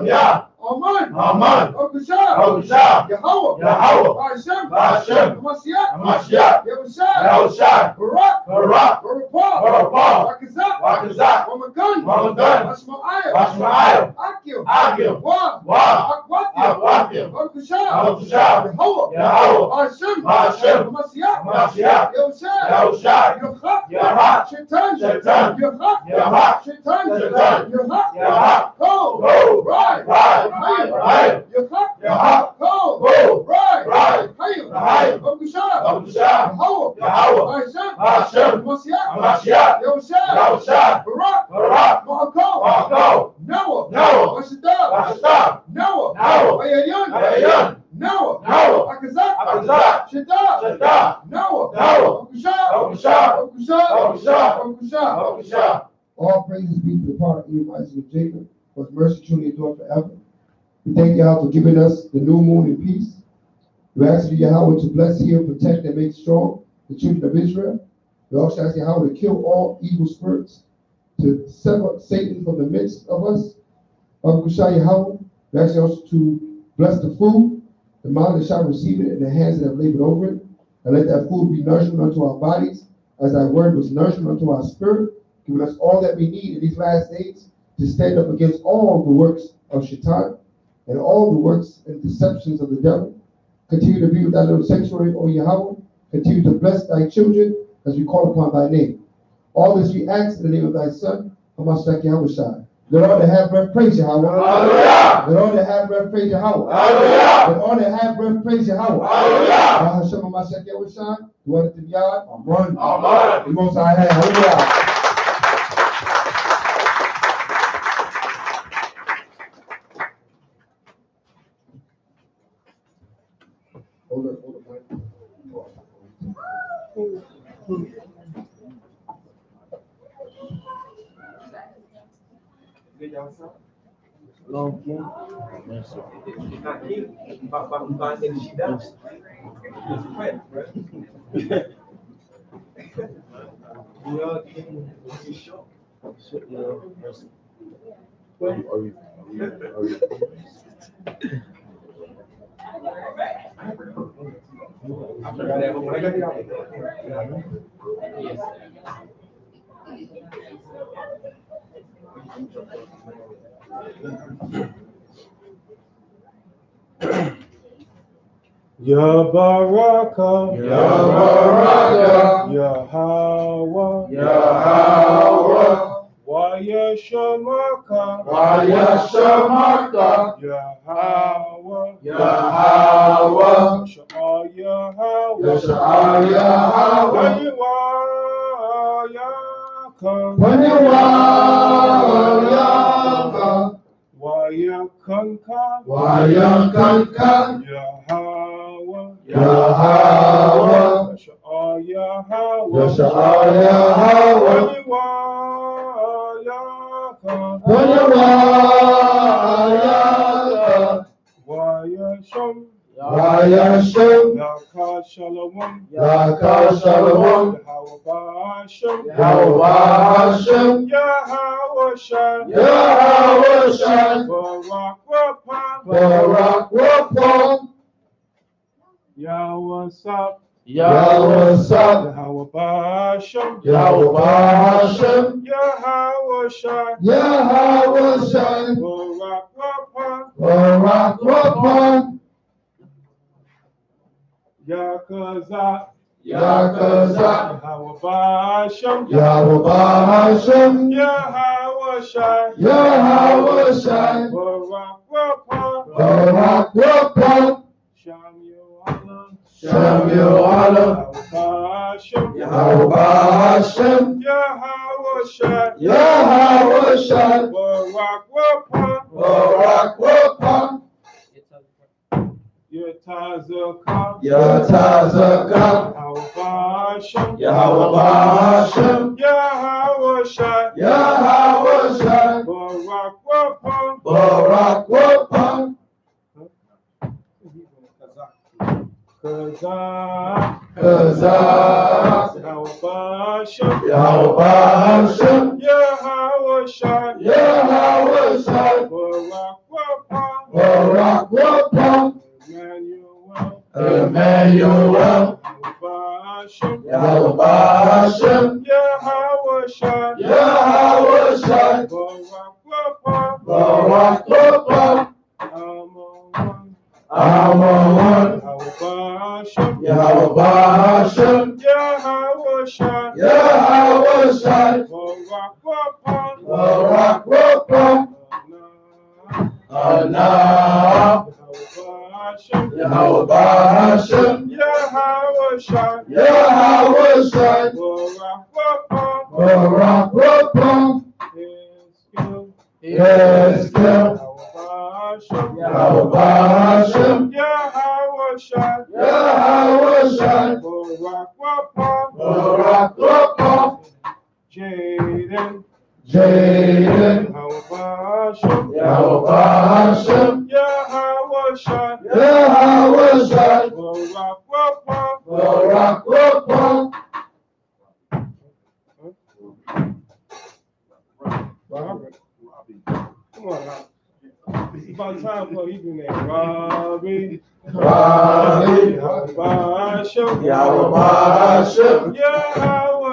Yah. Aman. Aman. Okushah. Okushah. Yahweh. Yahweh. By Hashem. By Hashem. Mashiach. Mashiach. Yahweh Shai. Yahweh Shai. Barak. Barak. Barapah. Barapah. Rakazak. Rakazak. Ramadan. Ramadan. Ashma'ayah. Ashma'ayah. Akim. Akim. Wa. Wa. Akwatim. Akwatim. Okushah. Okushah. Yahweh. Yahweh. By Hashem. By Hashem. Mashiach. Mashiach. Yahweh Shai. Yahweh Shai. Yochak. Yochak. Shaitan. Shaitan. Yochak. Yochak. Shaitan. Shaitan. Yochak. Yochak. Go. Go. Right. Right. Hayim. Yochak. Yochak. Go. Go. Right. Right. Hayim. Hayim. Okushah. Okushah. Yahweh. Yahweh. By Hashem. By Hashem. Mashiach. Mashiach. Yahweh Shai. Yahweh Shai. Barak. Barak. Ma'akol. Ma'akol. Noah. Noah. Mashiach. Mashiach. Noah. Noah. Ayayan. Ayayan. Noah. Noah. Akazak. Akazak. Shaitan. Shaitan. Noah. Noah. Okushah. Okushah. Okushah. Okushah. Okushah. Okushah. All praises be to the part of Abraham, Isaac, and Jacob, whose mercy truly endure forever. We thank Yahweh for giving us the new moon in peace. We ask you, Yahweh, to bless, heal, protect, and make strong the children of Israel. We also ask Yahweh to kill all evil spirits, to sever Satan from the midst of us. Yahweh, we ask you also to bless the food, the mouth that shall receive it, and the hands that have labored over it. And let that food be nourishment unto our bodies, as thy word was nourishment unto our spirit. giving us all that we need in these last days to stand up against all the works of Shaitan and all the works and deceptions of the devil. Continue to be with thy little sanctuary, O Yahweh. Continue to bless thy children as we call upon thy name. All this we ask in the name of thy Son, Hamashiach Yahushua. Let all that have breath praise Yahweh. Hallelujah. Let all that have breath praise Yahweh. Hallelujah. Let all that have breath praise Yahweh. Hallelujah. Hashem Hamashiach Yahushua. Dwelleth in Yah. Amen. Amen. The Most High hand. Hallelujah. Hold it, Ya Baraka, Ya Baraka, Yahweh, Yahweh, Wa Yashamaka, Wa Yashamaka, Yahweh, Yahweh, Yasha'al Yahweh, Yasha'al Yahweh, Wayaka, Wayakanka, Wayakanka, Yahweh, Yahweh, Yasha'al Yahweh, Yasha'al Yahweh, Wayaka, Wayasham, Wayasham, Yaka Shalom, Yaka Shalom, Yahweh Hashem, Yahweh Hashem, Yahweh Shai, Yahweh Shai, Barak Rapam, Barak Rapam, Yahweh Sab, Yahweh Sab, Yahweh Hashem, Yahweh Hashem, Yahweh Shai, Yahweh Shai, Barak Rapam, Barak Rapam, Yakazah, Yakazah, Yahweh Hashem, Yahweh Hashem, Yahweh Shai, Yahweh Shai, Barak Rapam, Barak Rapam, Samuel Allah, Yahweh Hashem, Yahweh Shai, Yahweh Shai, Barak Rapam, Barak Rapam, Yatazakah, Yatazakah, Yahweh Hashem, Yahweh Shai, Yahweh Shai, Barak Rapam, Barak Rapam, Kazah, Kazah, Yahweh Hashem, Yahweh Shai, Yahweh Shai, Barak Rapam, Barak Rapam, Emmanuel, Yahweh Hashem, Yahweh Shai, Yahweh Shai, Barak Rapam, Amawan, Yahweh Hashem, Yahweh Shai, Yahweh Shai, Barak Rapam, Anah, Yahweh Hashem, Yahweh Shai, Yahweh Shai, Barak Rapam, Yeskel, Yahweh Hashem, Yahweh Shai, Yahweh Shai, Barak Rapam, Jaden, Jaden, Yahweh Hashem, Yahweh Shai, Yahweh Shai, Barak Rapam, come on now. It's about time for you name. Robbie, Robbie, Yahweh Hashem, Yahweh Hashem, Yahweh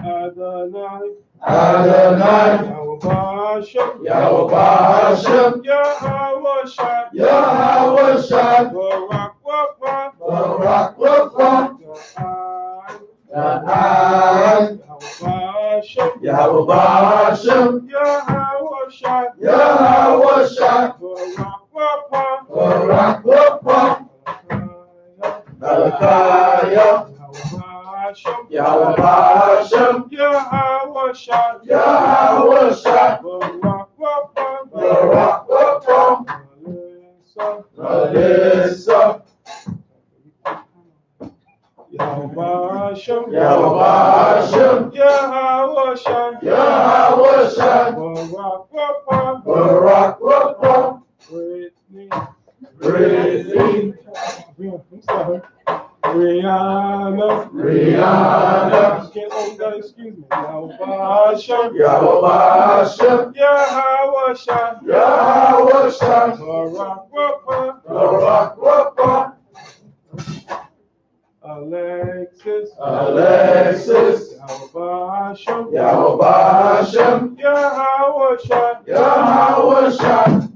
Adonai, Adonai, Yahweh Hashem, Yahweh Hashem, Yahweh Shai, Yahweh Shai, Barak Wapa, Barak Wapa, Yahweh Hashem, Yahweh Hashem, Yahweh Shai, Yahweh Shai, Barak Wapa, Barak Wapa, Malakaya, Yahweh Hashem, Yahweh Shai, Yahweh Shai, Barak Wapa, Barak Wapa, Melissa, Yahweh Hashem, Yahweh Hashem, Yahweh Shai, Yahweh Shai, Barak Wapa, Barak Wapa, Brittany, Brittany, I'm sorry, Rihanna, Rihanna, excuse me, Yahweh Hashem, Yahweh Hashem, Yahweh Shai, Yahweh Shai, Barak Wapa, Barak Wapa, Alexis, Alexis, Yahweh Hashem, Yahweh Hashem, Yahweh Shai, Yahweh Shai,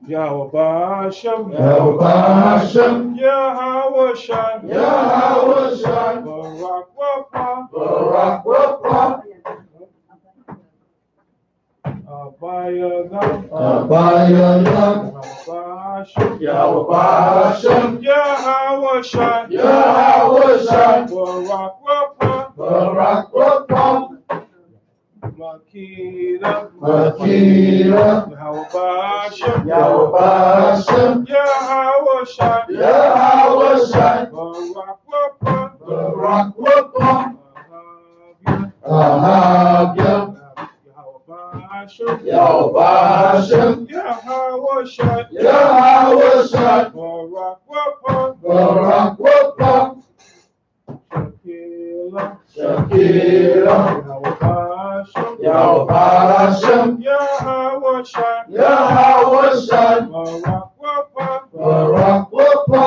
Yahweh Hashem, Yahweh Hashem, Yahweh Shai, Yahweh Shai, Barak Wapa, Barak Wapa, Abayagam, Abayagam, Yahweh Hashem, Yahweh Hashem, Yahweh Shai, Yahweh Shai, Barak Wapa, Barak Wapa, Makira, Makira, Yahweh Hashem, Yahweh Hashem, Yahweh Shai, Yahweh Shai, Barak Wapa, Barak Wapa, Ahabya, Yahweh Hashem, Yahweh Hashem, Yahweh Shai, Yahweh Shai, Barak Wapa, Barak Wapa, Shakira, Shakira, Yahweh Yahweh Hashem, Hashem, Yahweh Shai, Yahweh Shai, Barak Wapa, Barak Wapa,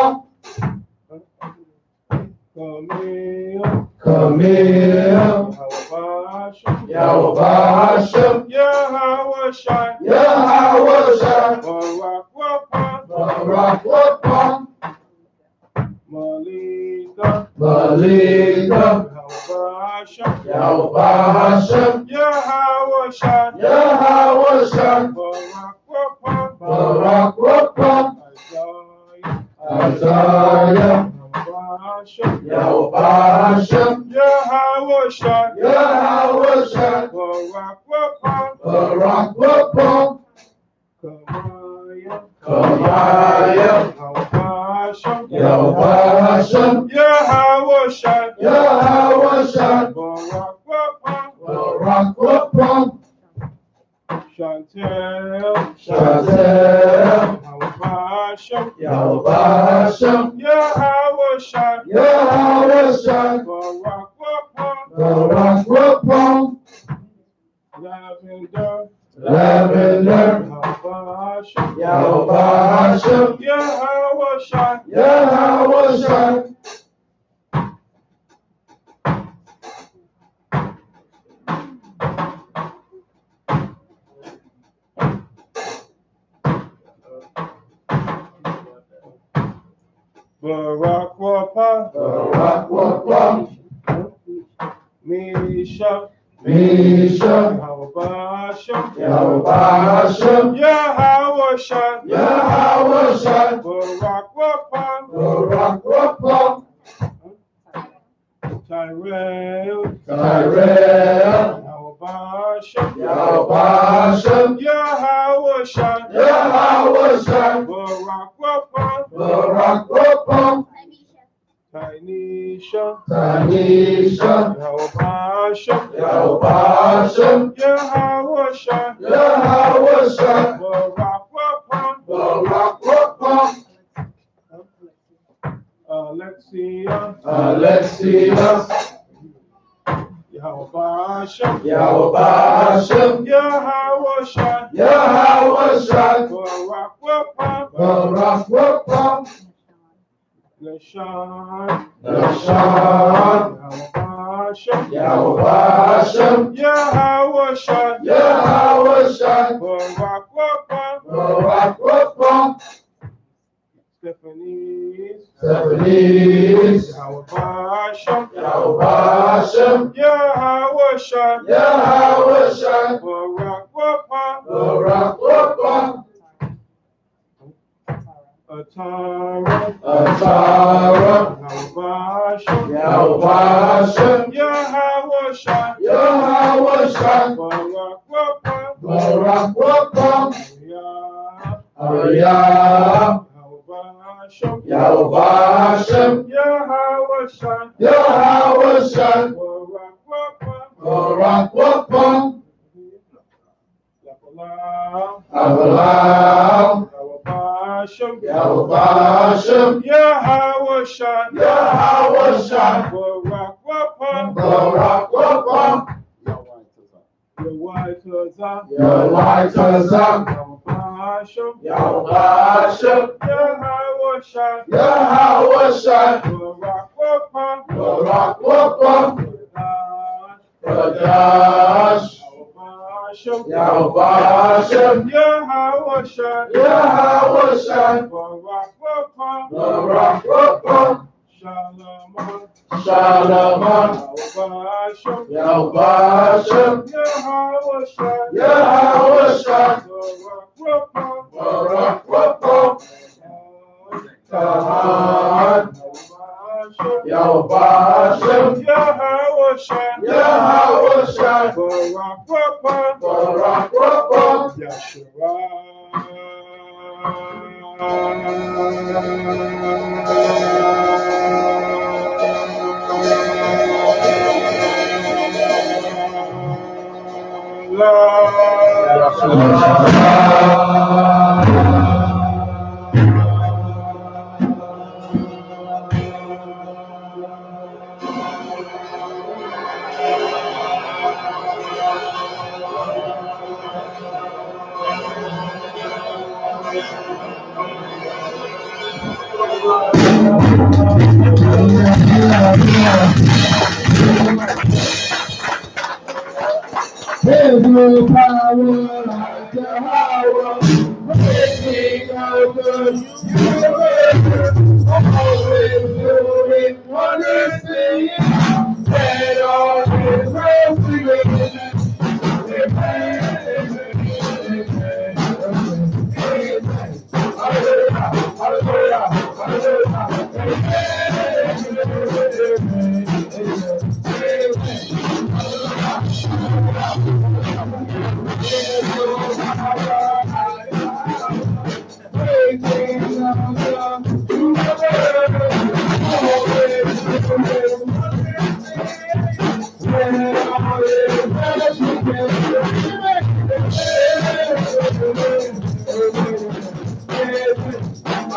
Camille, Camille, Yahweh Yahweh Hashem, Hashem, Yahweh Shai, Yahweh Shai, Barak Wapa, Barak Wapa, Malika, Malika, Yahweh Hashem, Yahweh Hashem, Yahweh Shai, Yahweh Shai, Barak Wapa, Barak Wapa, Isaiah, Isaiah, Yahweh Hashem, Yahweh Shai, Yahweh Shai, Barak Wapa, Barak Wapa, Kamaya, Kamaya, Yahweh Hashem, Yahweh Shai, Yahweh Shai, Barak Wapa, Barak Wapa, Chantel, Shazel, Yahweh Yahweh Hashem, Hashem, Yahweh Shai, Yahweh Shai, Barak Wapa, Barak Wapa, Lavender, Lavender, Yahweh Yahweh Hashem, Hashem, Yahweh Shai, Yahweh Shai, Barak Wapa, Barak Wapa, Misha, Misha, Yahweh Hashem, Yahweh Hashem, Yahweh Shai, Yahweh Shai, Barak Wapa, Barak Wapa, Tyrell, Tyrell, Yahweh Hashem, Yahweh Hashem, Yahweh Shai, Yahweh Shai, Barak Wapa, Barak Wapa, Tanisha, Tanisha, Yahweh Hashem, Yahweh Hashem, Yahweh Shai, Yahweh Shai, Barak Wapa, Barak Wapa, Alexia, Alexia, Yahweh Hashem, Yahweh Hashem, Yahweh Shai, Yahweh Shai, Barak Wapa, Barak Wapa, Lashan, Nashan, Yahweh Hashem, Yahweh Hashem, Yahweh Shai, Yahweh Shai, Barak Wapa, Barak Wapa, Stephanie's, Stephanie's, Yahweh Hashem, Yahweh Hashem, Yahweh Shai, Yahweh Shai, Barak Wapa, Barak Wapa, Atara, Atara, Yahweh Hashem, Yahweh Hashem, Yahweh Shai, Yahweh Shai, Barak Wapa, Barak Wapa, Ariyah, Ariyah, Yahweh Hashem, Yahweh Shai, Yahweh Shai, Barak Wapa, Barak Wapa, Avalal, Avalam, Yahweh Hashem, Yahweh Shai, Yahweh Shai, Barak Wapa, Barak Wapa, Yahweh Tazah, Yahweh Tazah, Hashem, Yahweh Hashem, Yahweh Shai, Yahweh Shai, Barak Wapa, Barak Wapa, Kadash, Yahweh Hashem, Yahweh Shai, Yahweh Shai, Barak Wapa, Barak Wapa, Shalom, Shalom, Hashem, Yahweh Hashem, Yahweh Shai, Yahweh Shai, Barak Wapa, Barak Wapa, Tahan, Yahweh Hashem, Yahweh Shai, Yahweh Shai, Barak Wapa, Barak Wapa, There's no power like Jehovah, breaking over universe, always doing wonders in and all his mercy.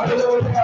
Hallelujah,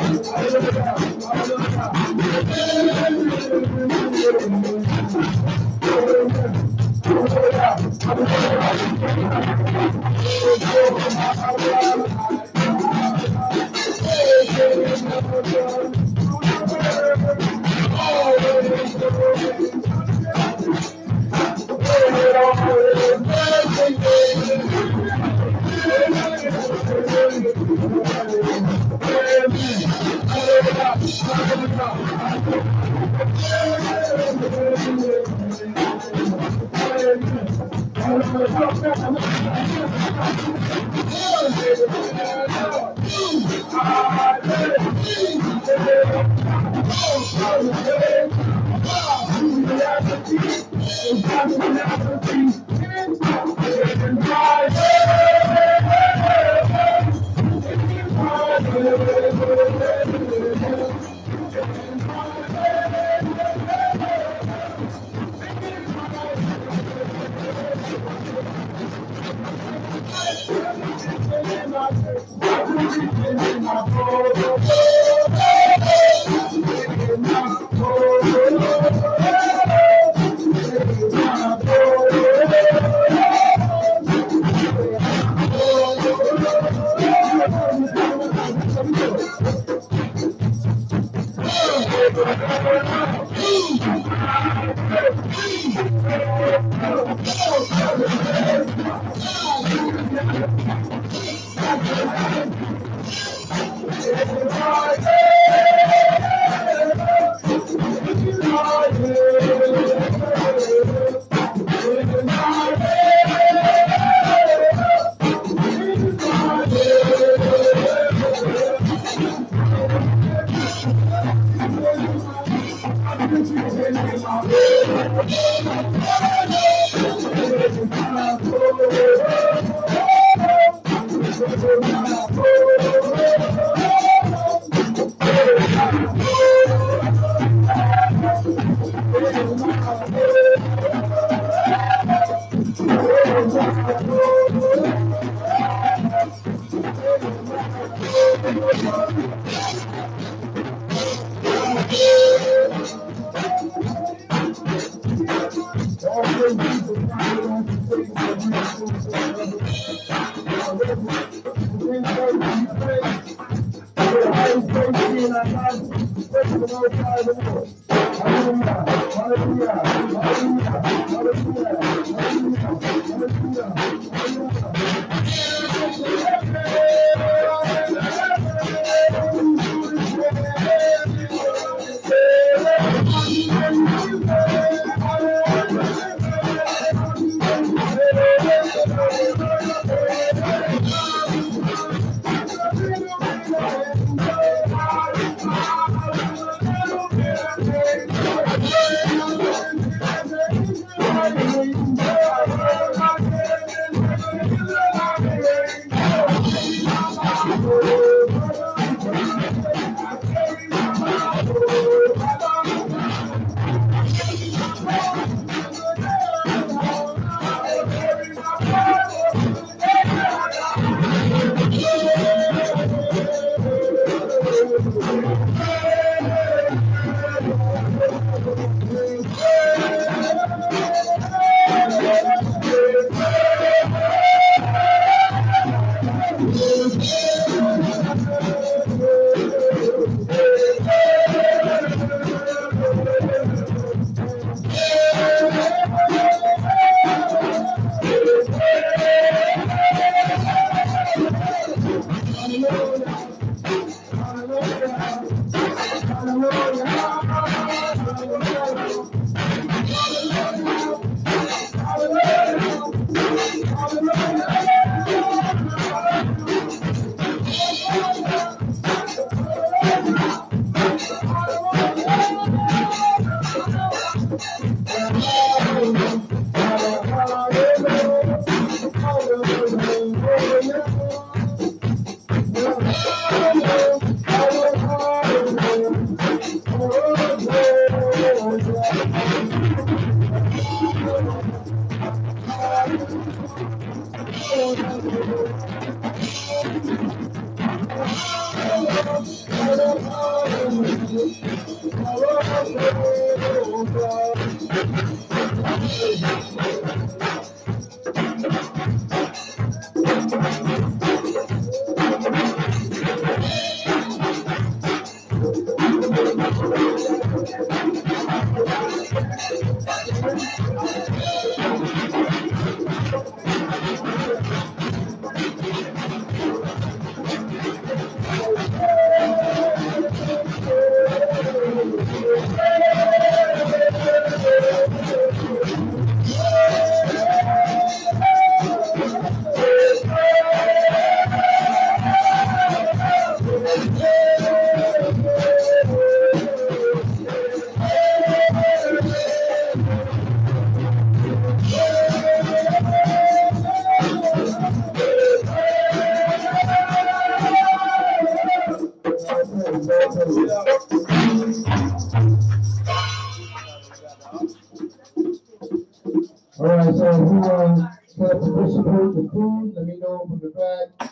All right, so who have to support the food? Let me know from the back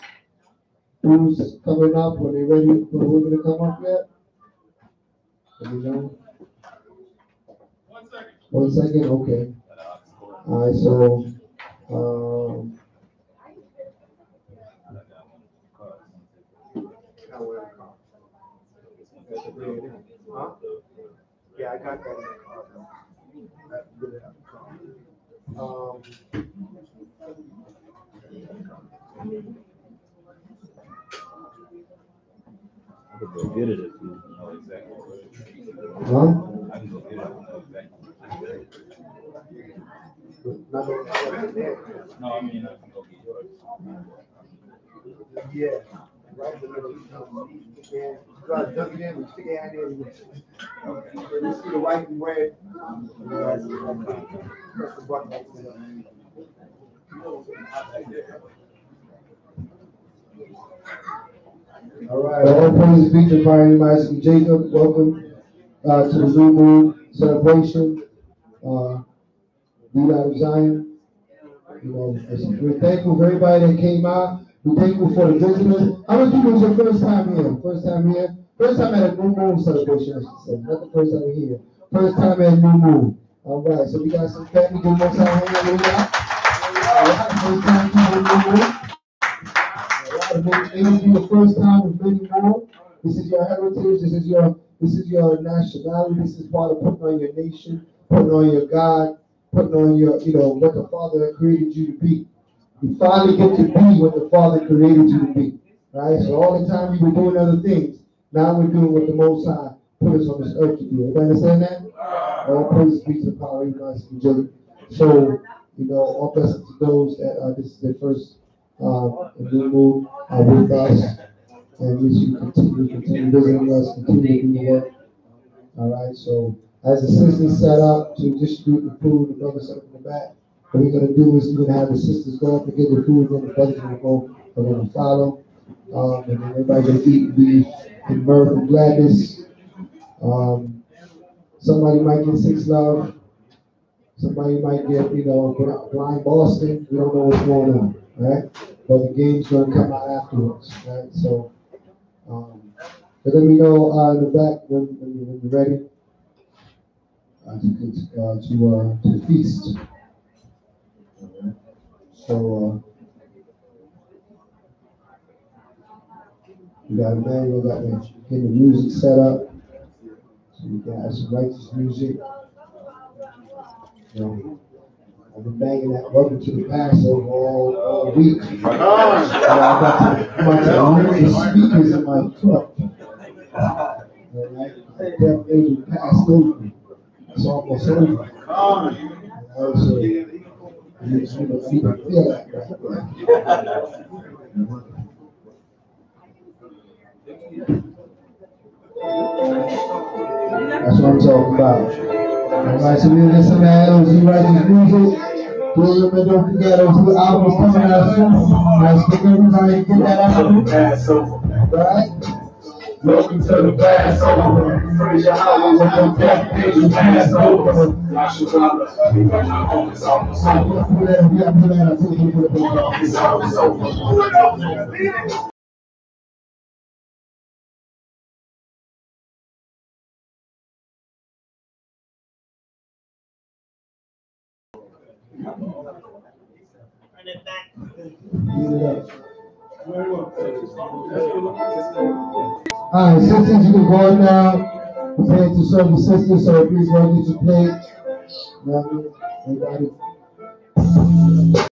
who's coming up. Are they ready for the women to come up yet? Let me know. 1 second, okay. All right, so Yeah, I got that in the car. I have to get it out of the I could go get it if you know exactly where it is. Huh? I can go get it if you know exactly where it is. No, I mean, I can go get yours. Yeah. Right in the middle. You gotta dunk it in, we stick your hand in. Okay. So you see the white and red. Press the button. All right, all praise be to Brian Isaac Jacob. Welcome to the New Moon celebration. Be out of Zion. You know, we're thankful for everybody that came out. We're thankful for the visitors. How many people was your first time here? First time here? First time at a New Moon celebration, I should say. Not the first time here. First time at New Moon. All right, so we got some family. Give us our hand. All right, first time to New Moon. All right, it will be the first time with many more. This is your heritage. This is your nationality. This is part of putting on your nation, putting on your God, putting on your, what the Father created you to be. You finally get to be what the Father created you to be. Right? So all the time you were doing other things, now we're doing what the Most High put us on this earth to do. Everybody understand that? All praise be to the power of God. So, all blessings to those that this is their first new move with us. And we should continue visiting us, continue to do the work. All right, so as the sisters set up to distribute the food, the brothers set up in the back. What we're going to do is we're going to have the sisters go up and get the food, and then the brothers are going to follow. And then everybody's going to eat and be in mirth and gladness. Somebody might get 6 Love. Somebody might get, Blind Boston. We don't know what's going on, right? But the game's going to come out afterwards, right? So, but let me know in the back when you're ready to feast. So we got a manual, got the music set up, so we can have some righteous music. I've been banging that welcome to the Passover all week. I'm about to remove the speakers in my truck. All right, death angel passed over. It's almost over. So you need to feel that. That's what I'm talking about. All right, so we'll listen to LZ Righteous music. Remember, don't forget those new albums coming out soon. Let's get everybody to get that out. Right? Welcome to the Passover. Praise Yahweh with your death, angel Passover. Yahshua, we got our home, it's almost over. It's almost over. Alright, sisters, you can go now. Prepare to serve the sisters, so please go get your plate. Everybody.